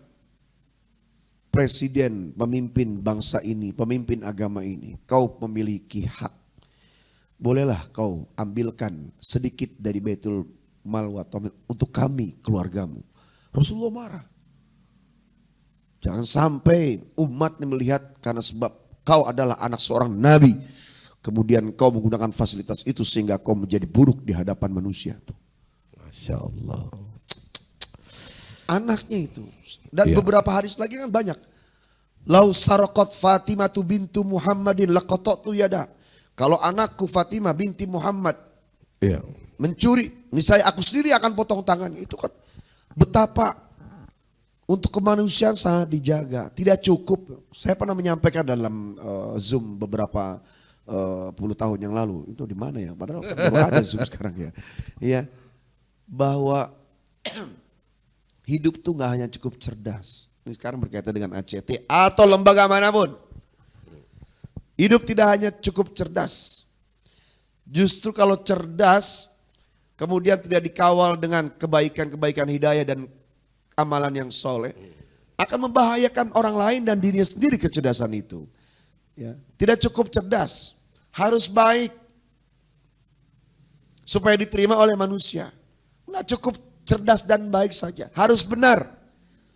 presiden, pemimpin bangsa ini, pemimpin agama ini. Kau memiliki hak. Bolehlah kau ambilkan sedikit dari Baitul Mal wa Tamil untuk kami, keluargamu. Rasulullah marah. Jangan sampai umat melihat karena sebab kau adalah anak seorang nabi. Kemudian kau menggunakan fasilitas itu sehingga kau menjadi buruk di hadapan manusia. Tuh. Masya Allah. Anaknya itu. Dan Iya. beberapa hadis lagi kan banyak. Lau saraqat Fatimatu bintu Muhammadin laqatatu yada. Kalau anakku Fatimah binti Muhammad Iya. mencuri, niscaya aku sendiri akan potong tangannya. Itu kan betapa untuk kemanusiaan sangat dijaga. Tidak cukup. Saya pernah menyampaikan dalam Zoom beberapa puluh tahun yang lalu. Itu di mana ya? Padahal kan baru ada Zoom sekarang ya. Iya. Bahwa hidup tuh nggak hanya cukup cerdas. Ini sekarang berkaitan dengan ACT atau lembaga manapun. Hidup tidak hanya cukup cerdas. Justru kalau cerdas, kemudian tidak dikawal dengan kebaikan-kebaikan hidayah dan amalan yang soleh, akan membahayakan orang lain dan dirinya sendiri kecerdasan itu. Ya. Tidak cukup cerdas, harus baik supaya diterima oleh manusia. Nggak cukup cerdas dan baik saja, harus benar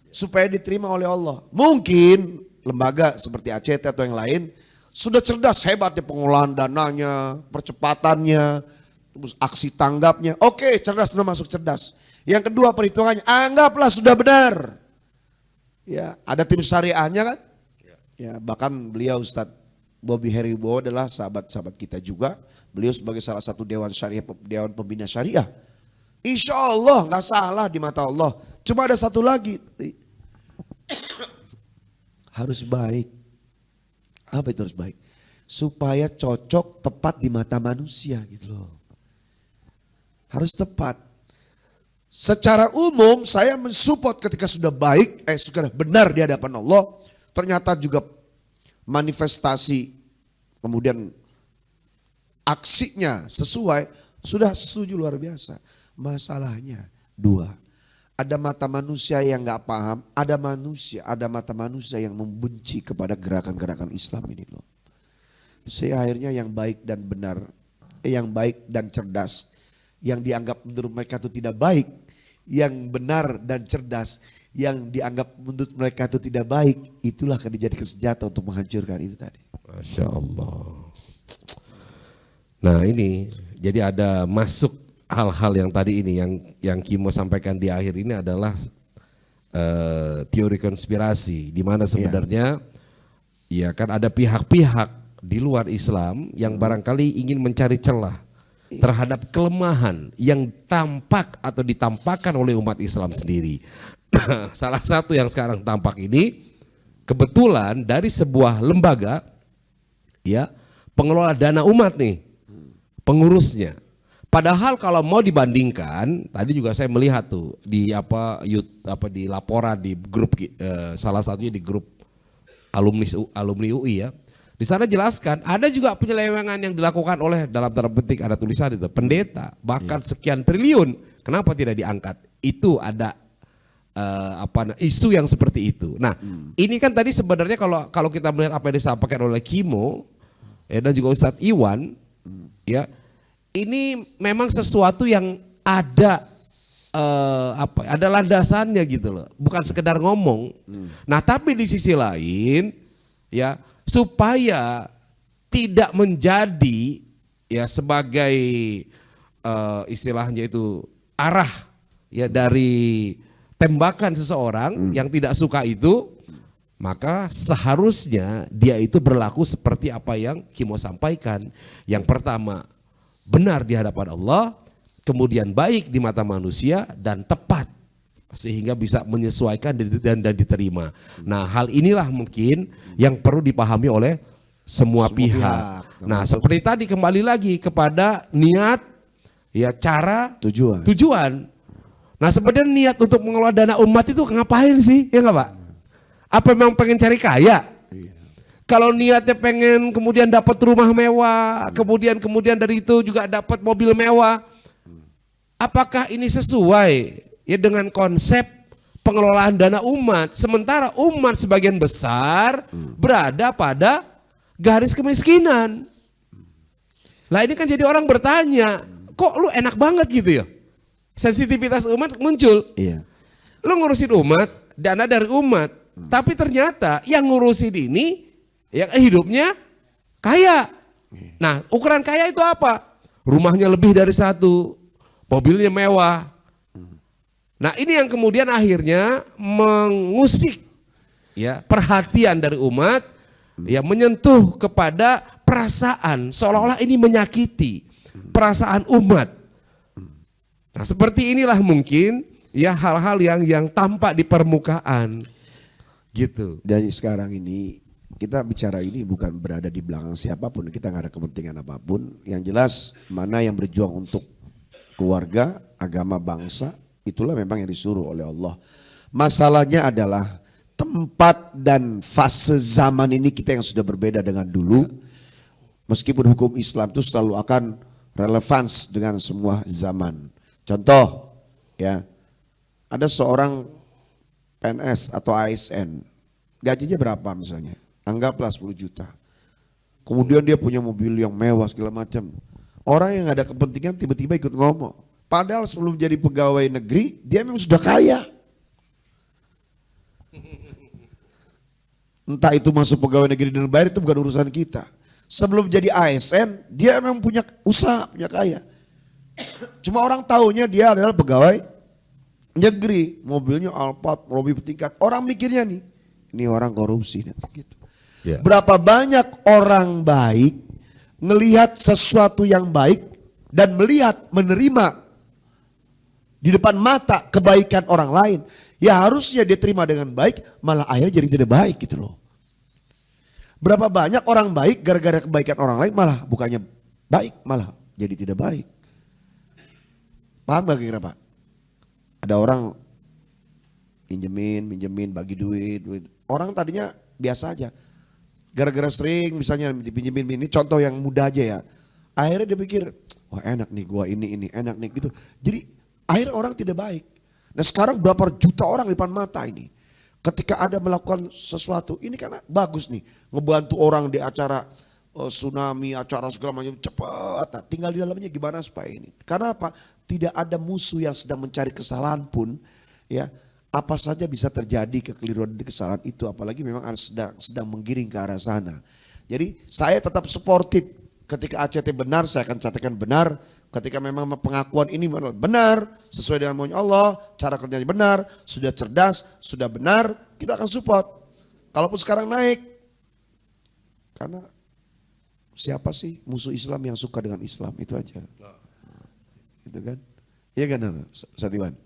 supaya diterima oleh Allah. Mungkin lembaga seperti ACT atau yang lain sudah cerdas, hebat di pengolahan dananya, percepatannya, terus aksi tanggapnya. Oke, cerdas, sudah masuk cerdas. Yang kedua perhitungannya, anggaplah sudah benar. Ya, ada tim syariahnya kan? Ya, bahkan beliau Ustadz Bobby Heribo adalah sahabat-sahabat kita juga. Beliau sebagai salah satu dewan syariah, dewan pembina syariah. Insya Allah nggak salah di mata Allah. Cuma ada satu lagi, harus baik. Apa itu harus baik? Supaya cocok tepat di mata manusia gitu loh. Harus tepat. Secara umum saya mensupport ketika sudah baik, sudah benar di hadapan Allah, ternyata juga manifestasi kemudian aksinya sesuai, sudah setuju luar biasa. Masalahnya dua, ada mata manusia yang nggak paham, ada mata manusia yang membenci kepada gerakan-gerakan Islam ini loh. Saya akhirnya yang baik dan benar, yang baik dan cerdas, yang dianggap menurut mereka itu tidak baik, yang benar dan cerdas, yang dianggap menurut mereka itu tidak baik, itulah akan dijadikan senjata untuk menghancurkan itu tadi. Masya Allah. Nah ini, jadi ada masuk hal-hal yang tadi ini, yang Kimo sampaikan di akhir ini adalah teori konspirasi, di mana sebenarnya ya kan ada pihak-pihak di luar Islam yang barangkali ingin mencari celah terhadap kelemahan yang tampak atau ditampakkan oleh umat Islam sendiri. Salah satu yang sekarang tampak ini kebetulan dari sebuah lembaga ya, pengelola dana umat nih, pengurusnya. Padahal kalau mau dibandingkan, tadi juga saya melihat tuh di di laporan di grup salah satunya di grup alumni UI ya. Di sana jelaskan ada juga penyelewengan yang dilakukan oleh, dalam tanda petik ada tulisan itu, pendeta, bahkan sekian triliun. Kenapa tidak diangkat? Itu ada isu yang seperti itu. Nah, ini kan tadi sebenarnya kalau kita melihat apa yang disampaikan oleh Kimo ya, dan juga Ustadz Iwan ya, ini memang sesuatu yang ada ada landasannya gitu loh, bukan sekedar ngomong. Nah, tapi di sisi lain ya, supaya tidak menjadi ya sebagai istilahnya itu arah ya dari tembakan seseorang yang tidak suka itu, maka seharusnya dia itu berlaku seperti apa yang Kimo sampaikan. Yang pertama, benar di hadapan Allah, kemudian baik di mata manusia dan tepat sehingga bisa menyesuaikan dan diterima. Nah, hal inilah mungkin yang perlu dipahami oleh semua pihak. Nah, seperti tadi kembali lagi kepada niat, ya cara, tujuan. Nah, sebenarnya niat untuk mengelola dana umat itu ngapain sih? Ya nggak Pak? Apa memang pengen cari kaya? Kalau niatnya pengen kemudian dapat rumah mewah, kemudian dari itu juga dapat mobil mewah, apakah ini sesuai ya dengan konsep pengelolaan dana umat? Sementara umat sebagian besar berada pada garis kemiskinan. Lah ini kan jadi orang bertanya, kok lu enak banget gitu ya? Sensitivitas umat muncul. Iya. Lu ngurusin umat, dana dari umat, tapi ternyata yang ngurusin ini ya hidupnya kaya. Nah, ukuran kaya itu apa? Rumahnya lebih dari satu, mobilnya mewah. Nah, ini yang kemudian akhirnya mengusik ya perhatian dari umat, ya menyentuh kepada perasaan, seolah-olah ini menyakiti perasaan umat. Nah, seperti inilah mungkin ya hal-hal yang tampak di permukaan gitu. Dan sekarang ini kita bicara ini bukan berada di belakang siapapun, kita nggak ada kepentingan apapun. Yang jelas mana yang berjuang untuk keluarga, agama, bangsa, itulah memang yang disuruh oleh Allah. Masalahnya adalah tempat dan fase zaman ini kita yang sudah berbeda dengan dulu. Meskipun hukum Islam itu selalu akan relevans dengan semua zaman. Contoh ya, ada seorang PNS atau ASN, gajinya berapa misalnya? Anggaplah 10 juta. Kemudian dia punya mobil yang mewah segala macam. Orang yang gak ada kepentingan tiba-tiba ikut ngomong. Padahal sebelum jadi pegawai negeri, dia memang sudah kaya. Entah itu masuk pegawai negeri dan bayar, itu bukan urusan kita. Sebelum jadi ASN, dia memang punya usaha, punya kaya. Cuma orang taunya dia adalah pegawai negeri, mobilnya Alphard, mobil bertingkat. Orang mikirnya nih, ini orang korupsi gitu. Yeah. Berapa banyak orang baik ngelihat sesuatu yang baik dan melihat, menerima di depan mata kebaikan orang lain, ya harusnya dia terima dengan baik, malah akhirnya jadi tidak baik gitu loh. Berapa banyak orang baik gara-gara kebaikan orang lain malah bukannya baik, malah jadi tidak baik. Paham gak kira Pak? Ada orang minjemin, bagi duit. Orang tadinya biasa aja. Gara-gara sering misalnya dipinjemin, ini contoh yang mudah aja ya. Akhirnya dia pikir, wah enak nih gua ini enak nih gitu. Jadi akhirnya orang tidak baik. Nah sekarang berapa juta orang di depan mata ini. Ketika ada melakukan sesuatu, ini karena bagus nih. Ngebantu orang di acara tsunami, acara segala macam cepat. Nah, tinggal di dalamnya gimana supaya ini. Karena apa? Tidak ada musuh yang sedang mencari kesalahan pun. Ya, apa saja bisa terjadi kekeliruan di kesalahan itu. Apalagi memang sedang menggiring ke arah sana. Jadi saya tetap suportif. Ketika ACT benar, saya akan katakan benar. Ketika memang pengakuan ini benar, sesuai dengan maunya Allah, cara kerjanya benar, sudah cerdas, sudah benar, kita akan support. Kalaupun sekarang naik, karena siapa sih musuh Islam yang suka dengan Islam, itu aja. Itu kan? Iya kan Satiwan?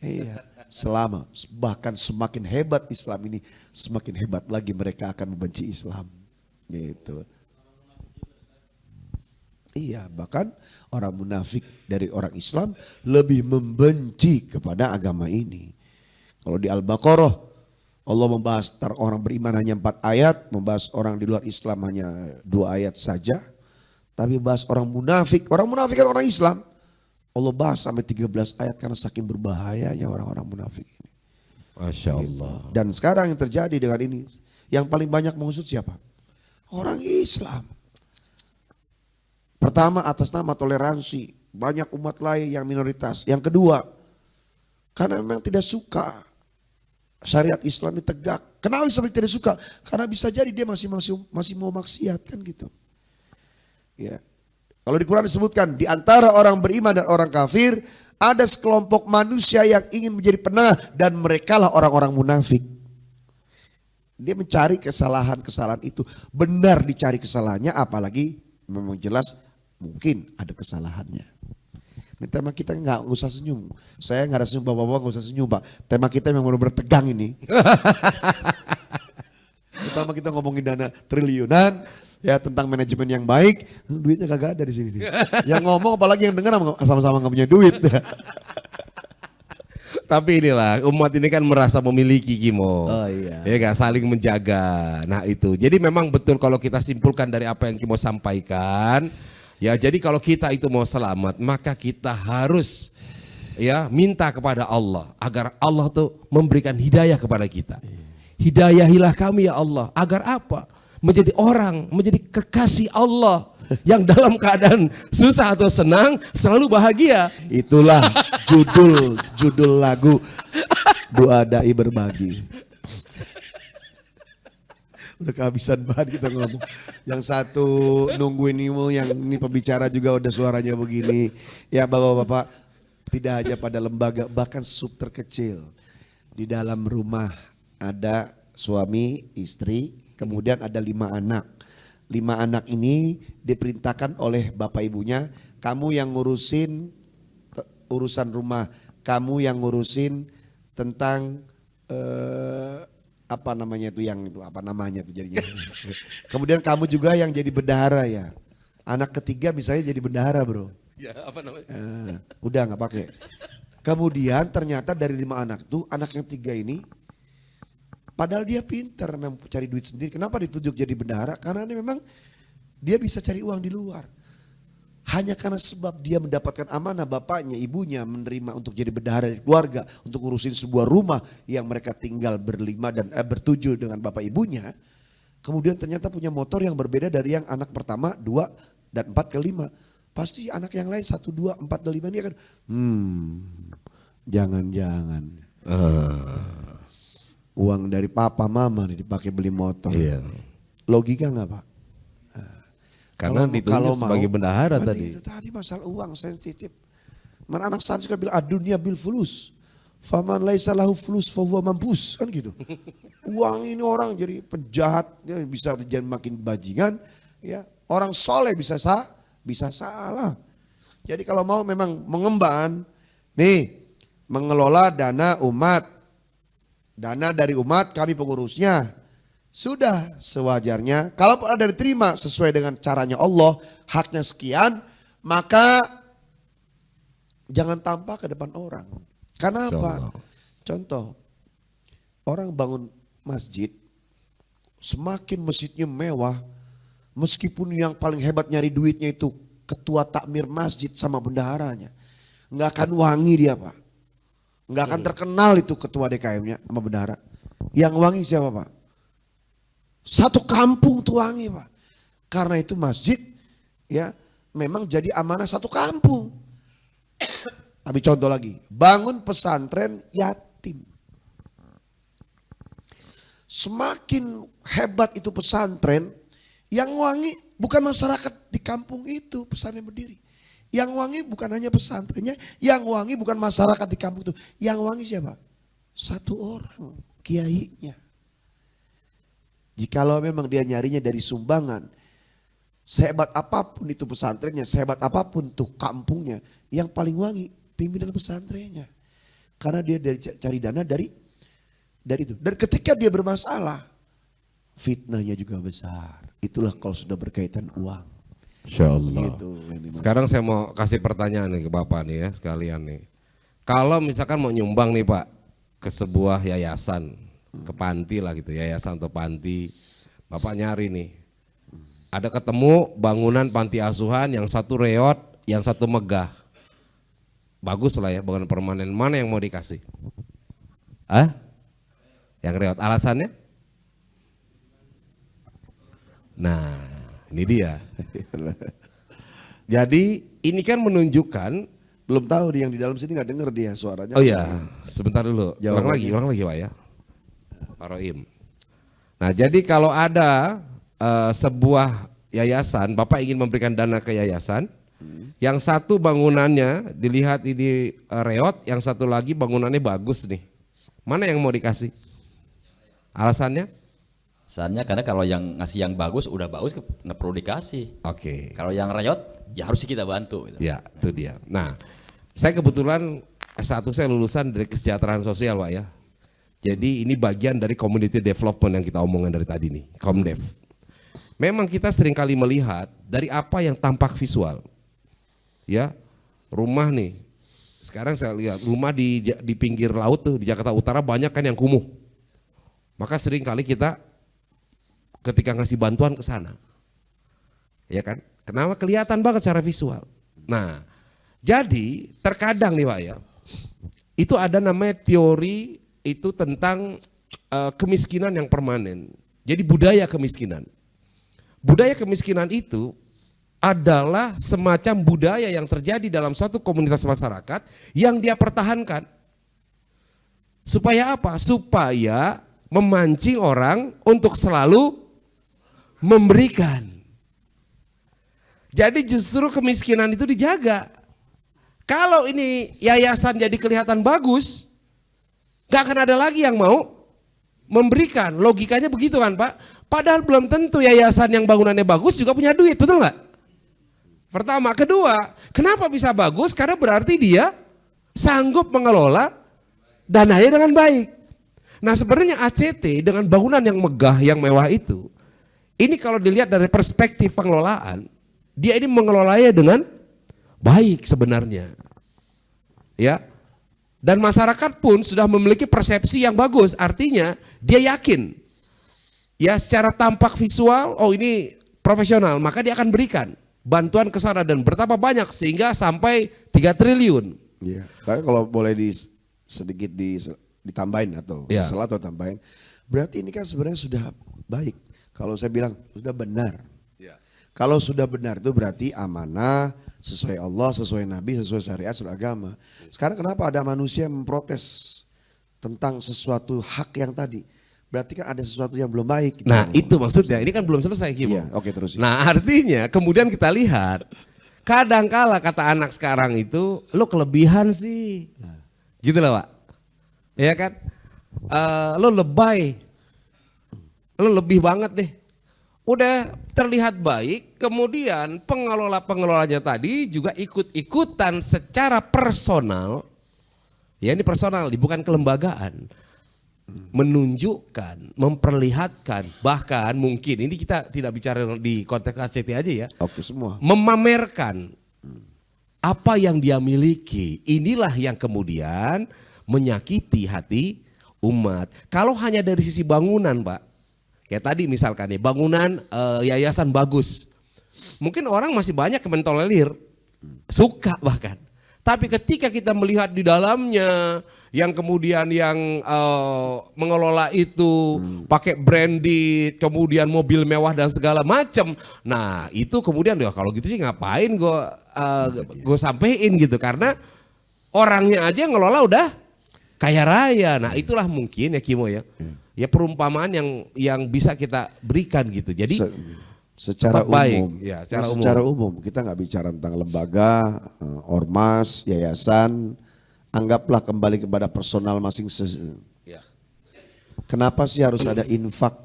Iya. Selama, bahkan semakin hebat Islam ini, semakin hebat lagi mereka akan membenci Islam. Gitu. Iya, bahkan orang munafik dari orang Islam lebih membenci kepada agama ini. Kalau di Al-Baqarah Allah membahas orang beriman hanya 4 ayat, membahas orang di luar Islam hanya 2 ayat saja. Tapi bahas orang munafik kan orang Islam. Allah bahas sampai 13 ayat karena saking berbahayanya orang-orang munafik ini. Masya Allah. Dan sekarang yang terjadi dengan ini, yang paling banyak mengusut siapa? Orang Islam. Pertama atas nama toleransi, banyak umat lain yang minoritas. Yang kedua, karena memang tidak suka syariat Islam ini tegak. Kenapa Islam tidak suka? Karena bisa jadi dia masih mau maksiat kan gitu. Ya. Kalau di Quran disebutkan di antara orang beriman dan orang kafir ada sekelompok manusia yang ingin menjadi penengah dan merekalah orang-orang munafik. Dia mencari kesalahan-kesalahan itu. Benar dicari kesalahannya, apalagi memang jelas mungkin ada kesalahannya. Ini tema kita nggak usah senyum. Saya nggak ada senyum, bapak-bapak nggak usah senyum Pak. Tema kita memang benar-benar tegang ini. Pertama kita ngomongin dana triliunan, ya tentang manajemen yang baik, duitnya kagak ada di sini. Yang ngomong apalagi yang dengar sama-sama nggak punya duit. Tapi inilah umat ini kan merasa memiliki Kimo. Oh iya. Ya gak saling menjaga. Nah itu. Jadi memang betul kalau kita simpulkan dari apa yang Kimo sampaikan. Ya jadi kalau kita itu mau selamat maka kita harus ya minta kepada Allah agar Allah tuh memberikan hidayah kepada kita. Hidayahilah kami ya Allah agar apa? Menjadi orang, menjadi kekasih Allah yang dalam keadaan susah atau senang selalu bahagia. Itulah judul lagu Doa Dai Berbagi. Udah kehabisan banget kita ngomong. Yang satu nungguin yang ini pembicara juga udah suaranya begini. Ya bapak-bapak, tidak hanya pada lembaga, bahkan sub terkecil. Di dalam rumah ada suami, istri, kemudian ada 5 anak. 5 anak ini diperintahkan oleh bapak ibunya, kamu yang ngurusin urusan rumah, kamu yang ngurusin tentang apa namanya itu jadinya. Kemudian kamu juga yang jadi bendahara ya. Anak ketiga misalnya jadi bendahara bro. Ya apa namanya? Udah nggak pakai. Kemudian ternyata dari 5 anak tuh anak yang 3 ini, padahal dia pintar memang cari duit sendiri. Kenapa ditunjuk jadi bendahara? Karena memang dia bisa cari uang di luar. Hanya karena sebab dia mendapatkan amanah bapaknya, ibunya menerima untuk jadi bendahara di keluarga, untuk ngurusin sebuah rumah yang mereka tinggal berlima dan bertujuh dengan bapak ibunya. Kemudian ternyata punya motor yang berbeda dari yang anak pertama, 2 dan 4 ke 5. Pasti anak yang lain 1, 2, 4 dan 5 ini akan jangan-jangan uang dari papa mama nih dipakai beli motor. Iya. Logika nggak Pak? Karena ditunjuk sebagai bendahara tadi. Itu tadi masalah uang sensitif. Mana anak santri kan bilang adunya bil fulus. Faman laisa lahu fulus fahuwa mampus kan gitu. Uang ini orang jadi penjahat, dia bisa jadi makin bajingan, ya. Orang soleh bisa salah. Jadi kalau mau memang mengemban, nih mengelola dana umat, dana dari umat kami pengurusnya. Sudah sewajarnya, kalau ada diterima sesuai dengan caranya Allah, haknya sekian, maka jangan tampak ke depan orang. Karena apa? Contoh, orang bangun masjid, semakin masjidnya mewah, meskipun yang paling hebat nyari duitnya itu ketua takmir masjid sama bendaharanya, nggak akan wangi dia Pak. Nggak akan terkenal itu ketua DKM-nya sama bendahara. Yang wangi siapa Pak? Satu kampung tuh wangi Pak. Karena itu masjid ya memang jadi amanah satu kampung. Tapi contoh lagi, bangun pesantren yatim. Semakin hebat itu pesantren, yang wangi bukan masyarakat di kampung itu pesantren berdiri. Yang wangi bukan hanya pesantrennya, yang wangi bukan masyarakat di kampung itu. Yang wangi siapa? Satu orang, kiainya. Jikalau memang dia nyarinya dari sumbangan, sehebat apapun itu pesantrennya, sehebat apapun tuh kampungnya, yang paling wangi pimpinan pesantrennya. Karena dia cari dana dari itu. Dan ketika dia bermasalah, fitnahnya juga besar. Itulah kalau sudah berkaitan uang. Insya Allah. Gitu, Sekarang saya mau kasih pertanyaan nih ke Bapak nih ya sekalian nih. Kalau misalkan mau nyumbang nih Pak ke sebuah yayasan, ke panti lah gitu, yayasan atau panti, Bapak nyari nih. Ada ketemu bangunan panti asuhan yang satu reot, yang satu megah. Bagus lah ya, bangunan permanen. Mana yang mau dikasih? Yang reot. Alasannya? Nah, ini dia. Jadi ini kan menunjukkan, belum tahu dia yang di dalam sini nggak denger dia suaranya. oh iya, sebentar dulu. Ulang lagi Pak ya. Pak Roim. Nah, jadi kalau ada sebuah yayasan, Bapak ingin memberikan dana ke yayasan, yang satu bangunannya dilihat ini reot, yang satu lagi bangunannya bagus nih. Mana yang mau dikasih? Alasannya? Alasannya karena kalau yang ngasih yang bagus udah bagus nggak perlu dikasih. Oke. Kalau yang reot ya harus kita bantu. Gitu. Ya, itu dia. Nah, saya kebetulan S1 saya lulusan dari kesejahteraan sosial Pak ya. Jadi ini bagian dari community development yang kita omongin dari tadi nih, Komdev. Memang kita seringkali melihat dari apa yang tampak visual. Ya, rumah nih. Sekarang saya lihat rumah di pinggir laut tuh di Jakarta Utara banyak kan yang kumuh. Maka seringkali kita ketika ngasih bantuan ke sana. Ya kan? Kenapa kelihatan banget secara visual. Nah, jadi terkadang nih Pak ya. Itu ada namanya teori itu tentang kemiskinan yang permanen. Jadi budaya kemiskinan. Budaya kemiskinan itu adalah semacam budaya yang terjadi dalam suatu komunitas masyarakat yang dia pertahankan. Supaya apa? Supaya memancing orang untuk selalu memberikan. Jadi justru kemiskinan itu dijaga. Kalau ini yayasan jadi kelihatan bagus, gak akan ada lagi yang mau memberikan. Logikanya begitu kan Pak? Padahal belum tentu yayasan yang bangunannya bagus juga punya duit, betul nggak? Pertama, kedua, kenapa bisa bagus? Karena berarti dia sanggup mengelola dananya dengan baik. Nah sebenarnya ACT dengan bangunan yang megah, yang mewah itu, ini kalau dilihat dari perspektif pengelolaan, dia ini mengelolanya dengan baik sebenarnya. Ya. Dan masyarakat pun sudah memiliki persepsi yang bagus, artinya dia yakin. Ya secara tampak visual, oh ini profesional, maka dia akan berikan bantuan ke sana dan bertambah banyak sehingga sampai 3 triliun. Iya. Tapi kalau boleh sedikit ditambahin atau atau tambahin, berarti ini kan sebenarnya sudah baik. Kalau saya bilang sudah benar. Kalau sudah benar itu berarti amanah, sesuai Allah, sesuai Nabi, sesuai syariat, sesuai agama. Sekarang kenapa ada manusia yang memprotes tentang sesuatu hak yang tadi? Berarti kan ada sesuatu yang belum baik. Nah itu maksudnya, ini kan belum selesai Kim. Iya, oke terus. Nah artinya kemudian kita lihat, kadangkala kata anak sekarang itu, lo kelebihan sih. Gitu lah Pak. Ya kan? Lo lebay, lo lebih banget deh. Udah terlihat baik, kemudian pengelola-pengelolanya tadi juga ikut-ikutan secara personal. Ya ini personal, bukan kelembagaan. menunjukkan, memperlihatkan, bahkan mungkin ini kita tidak bicara di konteks ACT aja ya. Oke semua. Memamerkan apa yang dia miliki. Inilah yang kemudian menyakiti hati umat. Kalau hanya dari sisi bangunan, Pak. Kayak tadi misalkan nih, bangunan yayasan bagus. Mungkin orang masih banyak yang mentolerir. Suka bahkan. Tapi ketika kita melihat di dalamnya yang kemudian yang mengelola itu pakai branded, kemudian mobil mewah dan segala macam. Nah, itu kemudian ya kalau gitu sih ngapain gue sampein gitu, karena orangnya aja yang ngelola udah kaya raya. Nah, itulah mungkin ya Kimo ya. Ya perumpamaan yang bisa kita berikan gitu. Jadi secara umum, ya, secara umum kita nggak bicara tentang lembaga, ormas, yayasan, anggaplah kembali kepada personal masing-masing. Ya. Kenapa sih harus ada infak?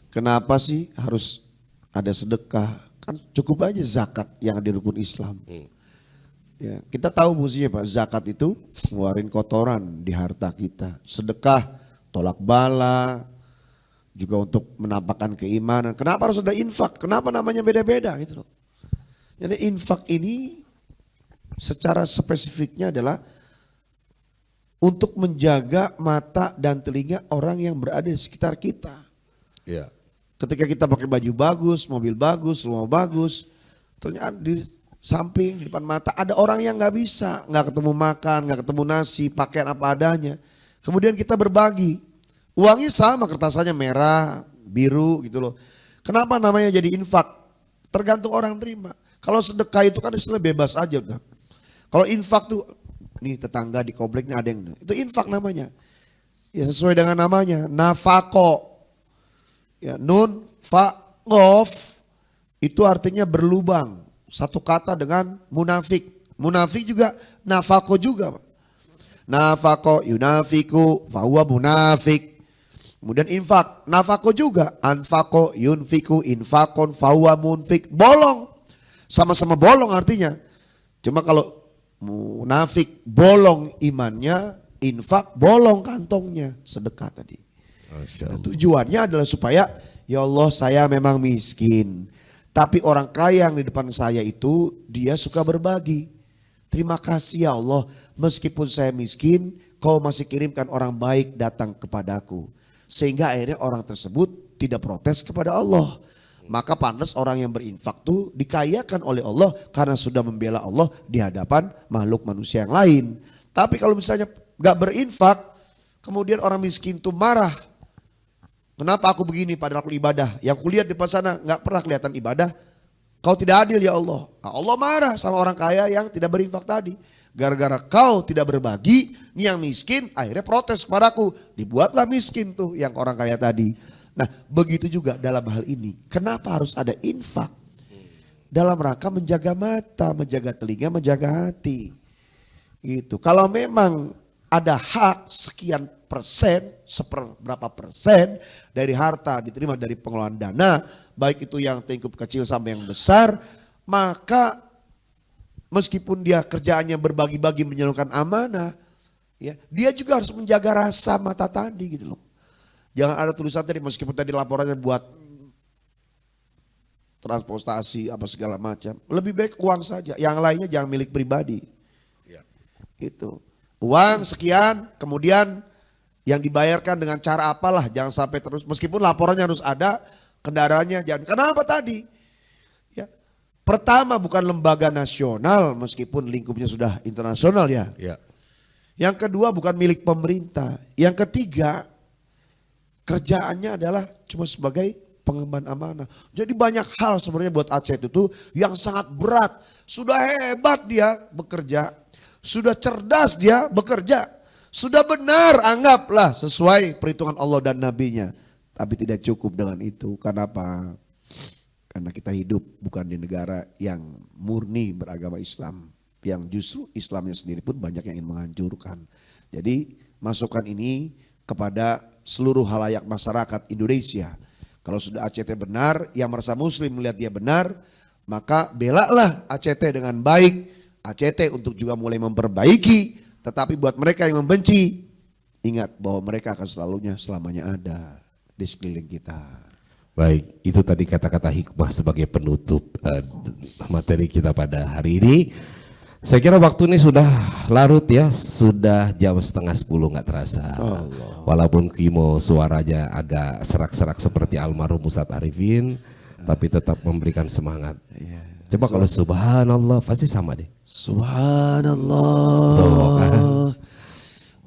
Kenapa sih harus ada sedekah? Kan cukup aja zakat yang di rukun Islam. Ya, kita tahu fungsinya Pak, zakat itu ngeluarin kotoran di harta kita. Sedekah tolak bala, juga untuk menampakkan keimanan. Kenapa harus ada infak? Kenapa namanya beda-beda gitu loh. Jadi infak ini secara spesifiknya adalah untuk menjaga mata dan telinga orang yang berada di sekitar kita. Ya. Ketika kita pakai baju bagus, mobil bagus, rumah bagus, ternyata di samping, di depan mata ada orang yang nggak bisa, nggak ketemu makan, nggak ketemu nasi, pakaian apa adanya. Kemudian kita berbagi, uangnya sama, kertasannya merah, biru gitu loh. Kenapa namanya jadi infak? Tergantung orang terima. Kalau sedekah itu kan istilah bebas aja udah. Kalau infak tuh, nih tetangga di kompleknya ada yang, itu infak namanya. Ya sesuai dengan namanya, nafako. Ya nun, fa, ngof, itu artinya berlubang. Satu kata dengan munafik. Munafik juga nafako juga Pak. Nafako yunafiku fahuwa munafik. Kemudian infak, nafako juga, anfako yunfiku infakon fahuwa munfik. Bolong, sama-sama bolong artinya. Cuma kalau munafik bolong imannya, infak bolong kantongnya, sedekah tadi. Nah, tujuannya adalah supaya ya Allah saya memang miskin, tapi orang kaya yang di depan saya itu dia suka berbagi. Terima kasih ya Allah, meskipun saya miskin, kau masih kirimkan orang baik datang kepadaku. Sehingga akhirnya orang tersebut tidak protes kepada Allah. Maka pantas orang yang berinfak tuh dikayakan oleh Allah karena sudah membela Allah di hadapan makhluk manusia yang lain. Tapi kalau misalnya gak berinfak, kemudian orang miskin tuh marah. Kenapa aku begini padahal aku ibadah? Yang kulihat di depan sana gak pernah kelihatan ibadah. Kau tidak adil ya Allah. Nah, Allah marah sama orang kaya yang tidak berinfak tadi. Gara-gara kau tidak berbagi, nih yang miskin akhirnya protes kepadaku. Dibuatlah miskin tuh yang orang kaya tadi. Nah begitu juga dalam hal ini. Kenapa harus ada infak? Dalam rangka menjaga mata, menjaga telinga, menjaga hati. Gitu. Kalau memang ada hak sekian persen, seberapa persen dari harta diterima dari pengelolaan dana, baik itu yang lingkup kecil sampai yang besar, maka meskipun dia kerjaannya berbagi-bagi menyalurkan amanah, ya, dia juga harus menjaga rasa mata tadi gitu loh. Jangan ada tulisan tadi meskipun tadi laporannya buat transportasi apa segala macam, lebih baik uang saja, yang lainnya jangan milik pribadi. Ya. Gitu. Uang sekian, kemudian yang dibayarkan dengan cara apalah, jangan sampai terus meskipun laporannya harus ada, kendaraannya jangan. Kenapa tadi? Ya. Pertama bukan lembaga nasional meskipun lingkupnya sudah internasional ya. Ya. Yang kedua bukan milik pemerintah. Yang ketiga kerjaannya adalah cuma sebagai pengemban amanah. Jadi banyak hal sebenarnya buat Aceh itu yang sangat berat. Sudah hebat dia bekerja, sudah cerdas dia bekerja, sudah benar anggaplah sesuai perhitungan Allah dan Nabi-Nya. Tapi tidak cukup dengan itu. Kenapa? Karena kita hidup bukan di negara yang murni beragama Islam. Yang justru Islamnya sendiri pun banyak yang ingin menghancurkan. Jadi masukan ini kepada seluruh halayak masyarakat Indonesia. Kalau sudah ACT benar, yang merasa muslim melihat dia benar, maka belalah ACT dengan baik. ACT untuk juga mulai memperbaiki. Tetapi buat mereka yang membenci, ingat bahwa mereka akan selamanya ada di sekeliling kita. Baik, itu tadi kata-kata hikmah sebagai penutup materi kita pada hari ini. Saya kira waktu ini sudah larut ya, sudah jam 9:30 nggak terasa. Walaupun Kimo suaranya agak serak-serak seperti almarhum Ustadz Arifin, tapi tetap memberikan semangat. Coba kalau subhanallah pasti sama deh. Subhanallah. Tuh, kan?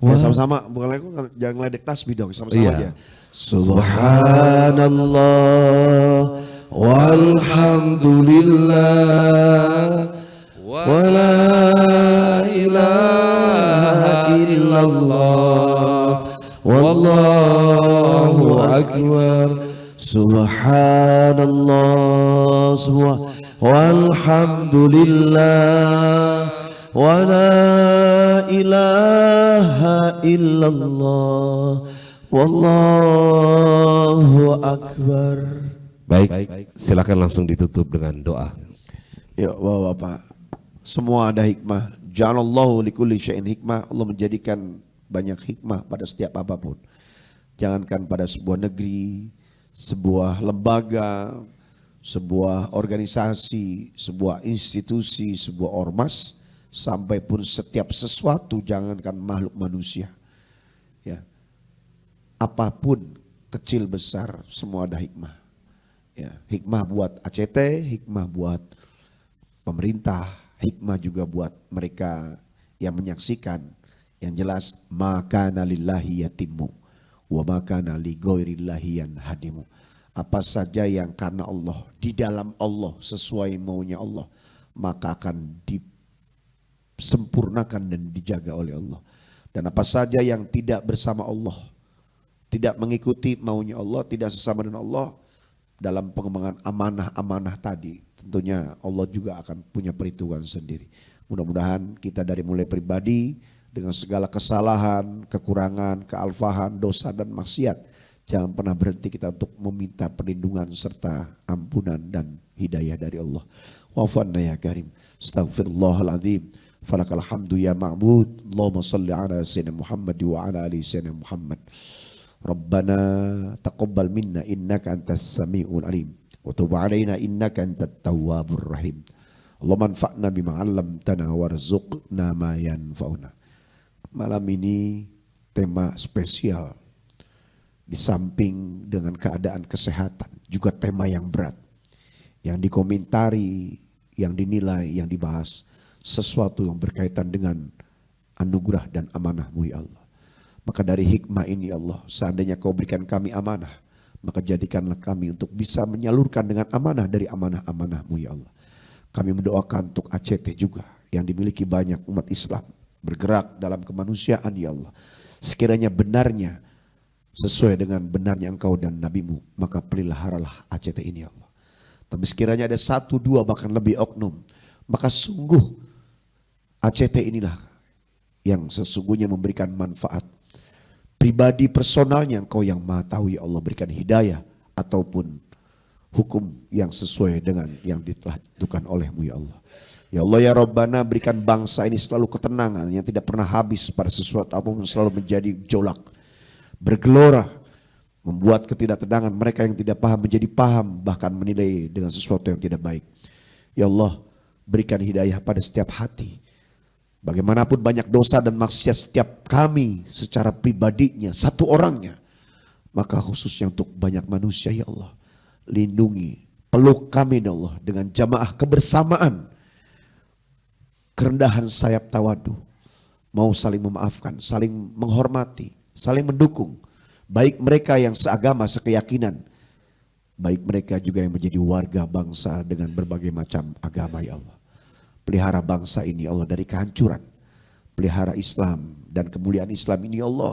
Ya, sama-sama, bukan lagi jangan ngeledek tasbih dong, sama-sama Iya. aja. Subhanallah walhamdulillah wa la ilaha illallah wallahu akbar. Subhanallah walhamdulillah wa la ilaha illallah wallahu akbar. Baik, silakan langsung ditutup dengan doa. Ya Bapak, semua ada hikmah. Ja'alallahu likulli syai'in hikmah. Allah menjadikan banyak hikmah pada setiap apapun. Jangankan pada sebuah negeri, sebuah lembaga, sebuah organisasi, sebuah institusi, sebuah ormas, sampai pun setiap sesuatu, jangankan makhluk manusia. Ya, apapun kecil besar semua ada hikmah. Ya, hikmah buat ACT, hikmah buat pemerintah, hikmah juga buat mereka yang menyaksikan. Yang jelas makana lillahi yatimmu wa makana li ghairillahi yanhadimu. Apa saja yang karena Allah, di dalam Allah, sesuai maunya Allah, maka akan disempurnakan dan dijaga oleh Allah. Dan apa saja yang tidak bersama Allah, tidak mengikuti maunya Allah, tidak sesama dengan Allah, dalam pengembangan amanah-amanah tadi, tentunya Allah juga akan punya perhitungan sendiri. Mudah-mudahan kita dari mulai pribadi, dengan segala kesalahan, kekurangan, kealfahan, dosa dan maksiat, jangan pernah berhenti kita untuk meminta perlindungan serta ampunan dan hidayah dari Allah. Wa'afanna ya karim. Astaghfirullahaladzim. Falakal hamdu ya ma'bud. Allahumma salli ala sayyidina Muhammad wa ala ali sayyidina Muhammad. Rabbana taqabbal minna innaka antas sami'ul alim. Wa tub alaina innaka antat tawwabur rahim. Allahumma anfa'na bima 'allamtana warzuqna ma yanfa'una. Malam ini tema spesial. Di samping dengan keadaan kesehatan, juga tema yang berat. Yang dikomentari, yang dinilai, yang dibahas, sesuatu yang berkaitan dengan anugerah dan amanah-Mu ya Allah. Maka dari hikmah ini ya Allah, seandainya Kau berikan kami amanah, maka jadikanlah kami untuk bisa menyalurkan dengan amanah dari amanah-amanah-Mu ya Allah. Kami mendoakan untuk ACT juga, yang dimiliki banyak umat Islam, bergerak dalam kemanusiaan ya Allah. Sekiranya benarnya, sesuai dengan benarnya Engkau dan Nabi-Mu, maka peliharalah ACT ini ya Allah. Tapi sekiranya ada 1, 2 bahkan lebih oknum, maka sungguh ACT inilah yang sesungguhnya memberikan manfaat pribadi personalnya Engkau yang maha tahu ya Allah, berikan hidayah ataupun hukum yang sesuai dengan yang telah ditentukan oleh-Mu ya Allah. Ya Allah ya Rabbana, berikan bangsa ini selalu ketenangan yang tidak pernah habis pada sesuatu apapun, selalu menjadi jolak, bergelora, membuat ketidaktenangan mereka yang tidak paham menjadi paham, bahkan menilai dengan sesuatu yang tidak baik. Ya Allah, berikan hidayah pada setiap hati. Bagaimanapun banyak dosa dan maksiat setiap kami secara pribadinya, satu orangnya, maka khususnya untuk banyak manusia ya Allah, lindungi, peluk kami ya Allah dengan jamaah kebersamaan, kerendahan sayap tawadu, mau saling memaafkan, saling menghormati, saling mendukung, baik mereka yang seagama, sekeyakinan, baik mereka juga yang menjadi warga bangsa dengan berbagai macam agama ya Allah. Pelihara bangsa ini Allah dari kehancuran, pelihara Islam dan kemuliaan Islam ini Allah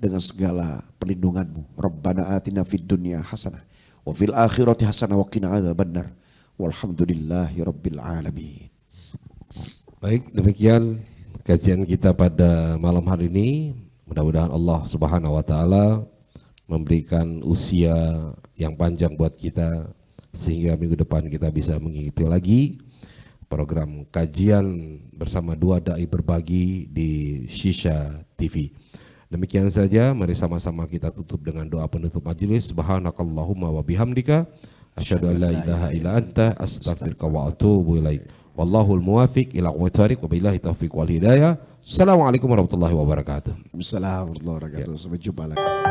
dengan segala perlindungan-Mu. Rabbana atina fid dunya hasanah wa fil akhirati hasanah wa qina adzabannar. Walhamdulillahi rabbil alamin. Baik, demikian kajian kita pada malam hari ini. Mudah-mudahan Allah Subhanahu wa taala memberikan usia yang panjang buat kita sehingga minggu depan kita bisa mengikuti lagi program kajian bersama dua dai berbagi di Shisha TV. Demikian saja, mari sama-sama kita tutup dengan doa penutup majelis. Subhanakallahumma wa bihamdika asyhadu an la ilaha illa anta astaghfiruka wa atubu ilaik. Wallahul muwafiq ila aqwamit thoriq wa billahi taufiq wal hidayah. Assalamualaikum warahmatullahi wabarakatuh. Assalamualaikum warahmatullahi wabarakatuh. Sampai jumpa lagi.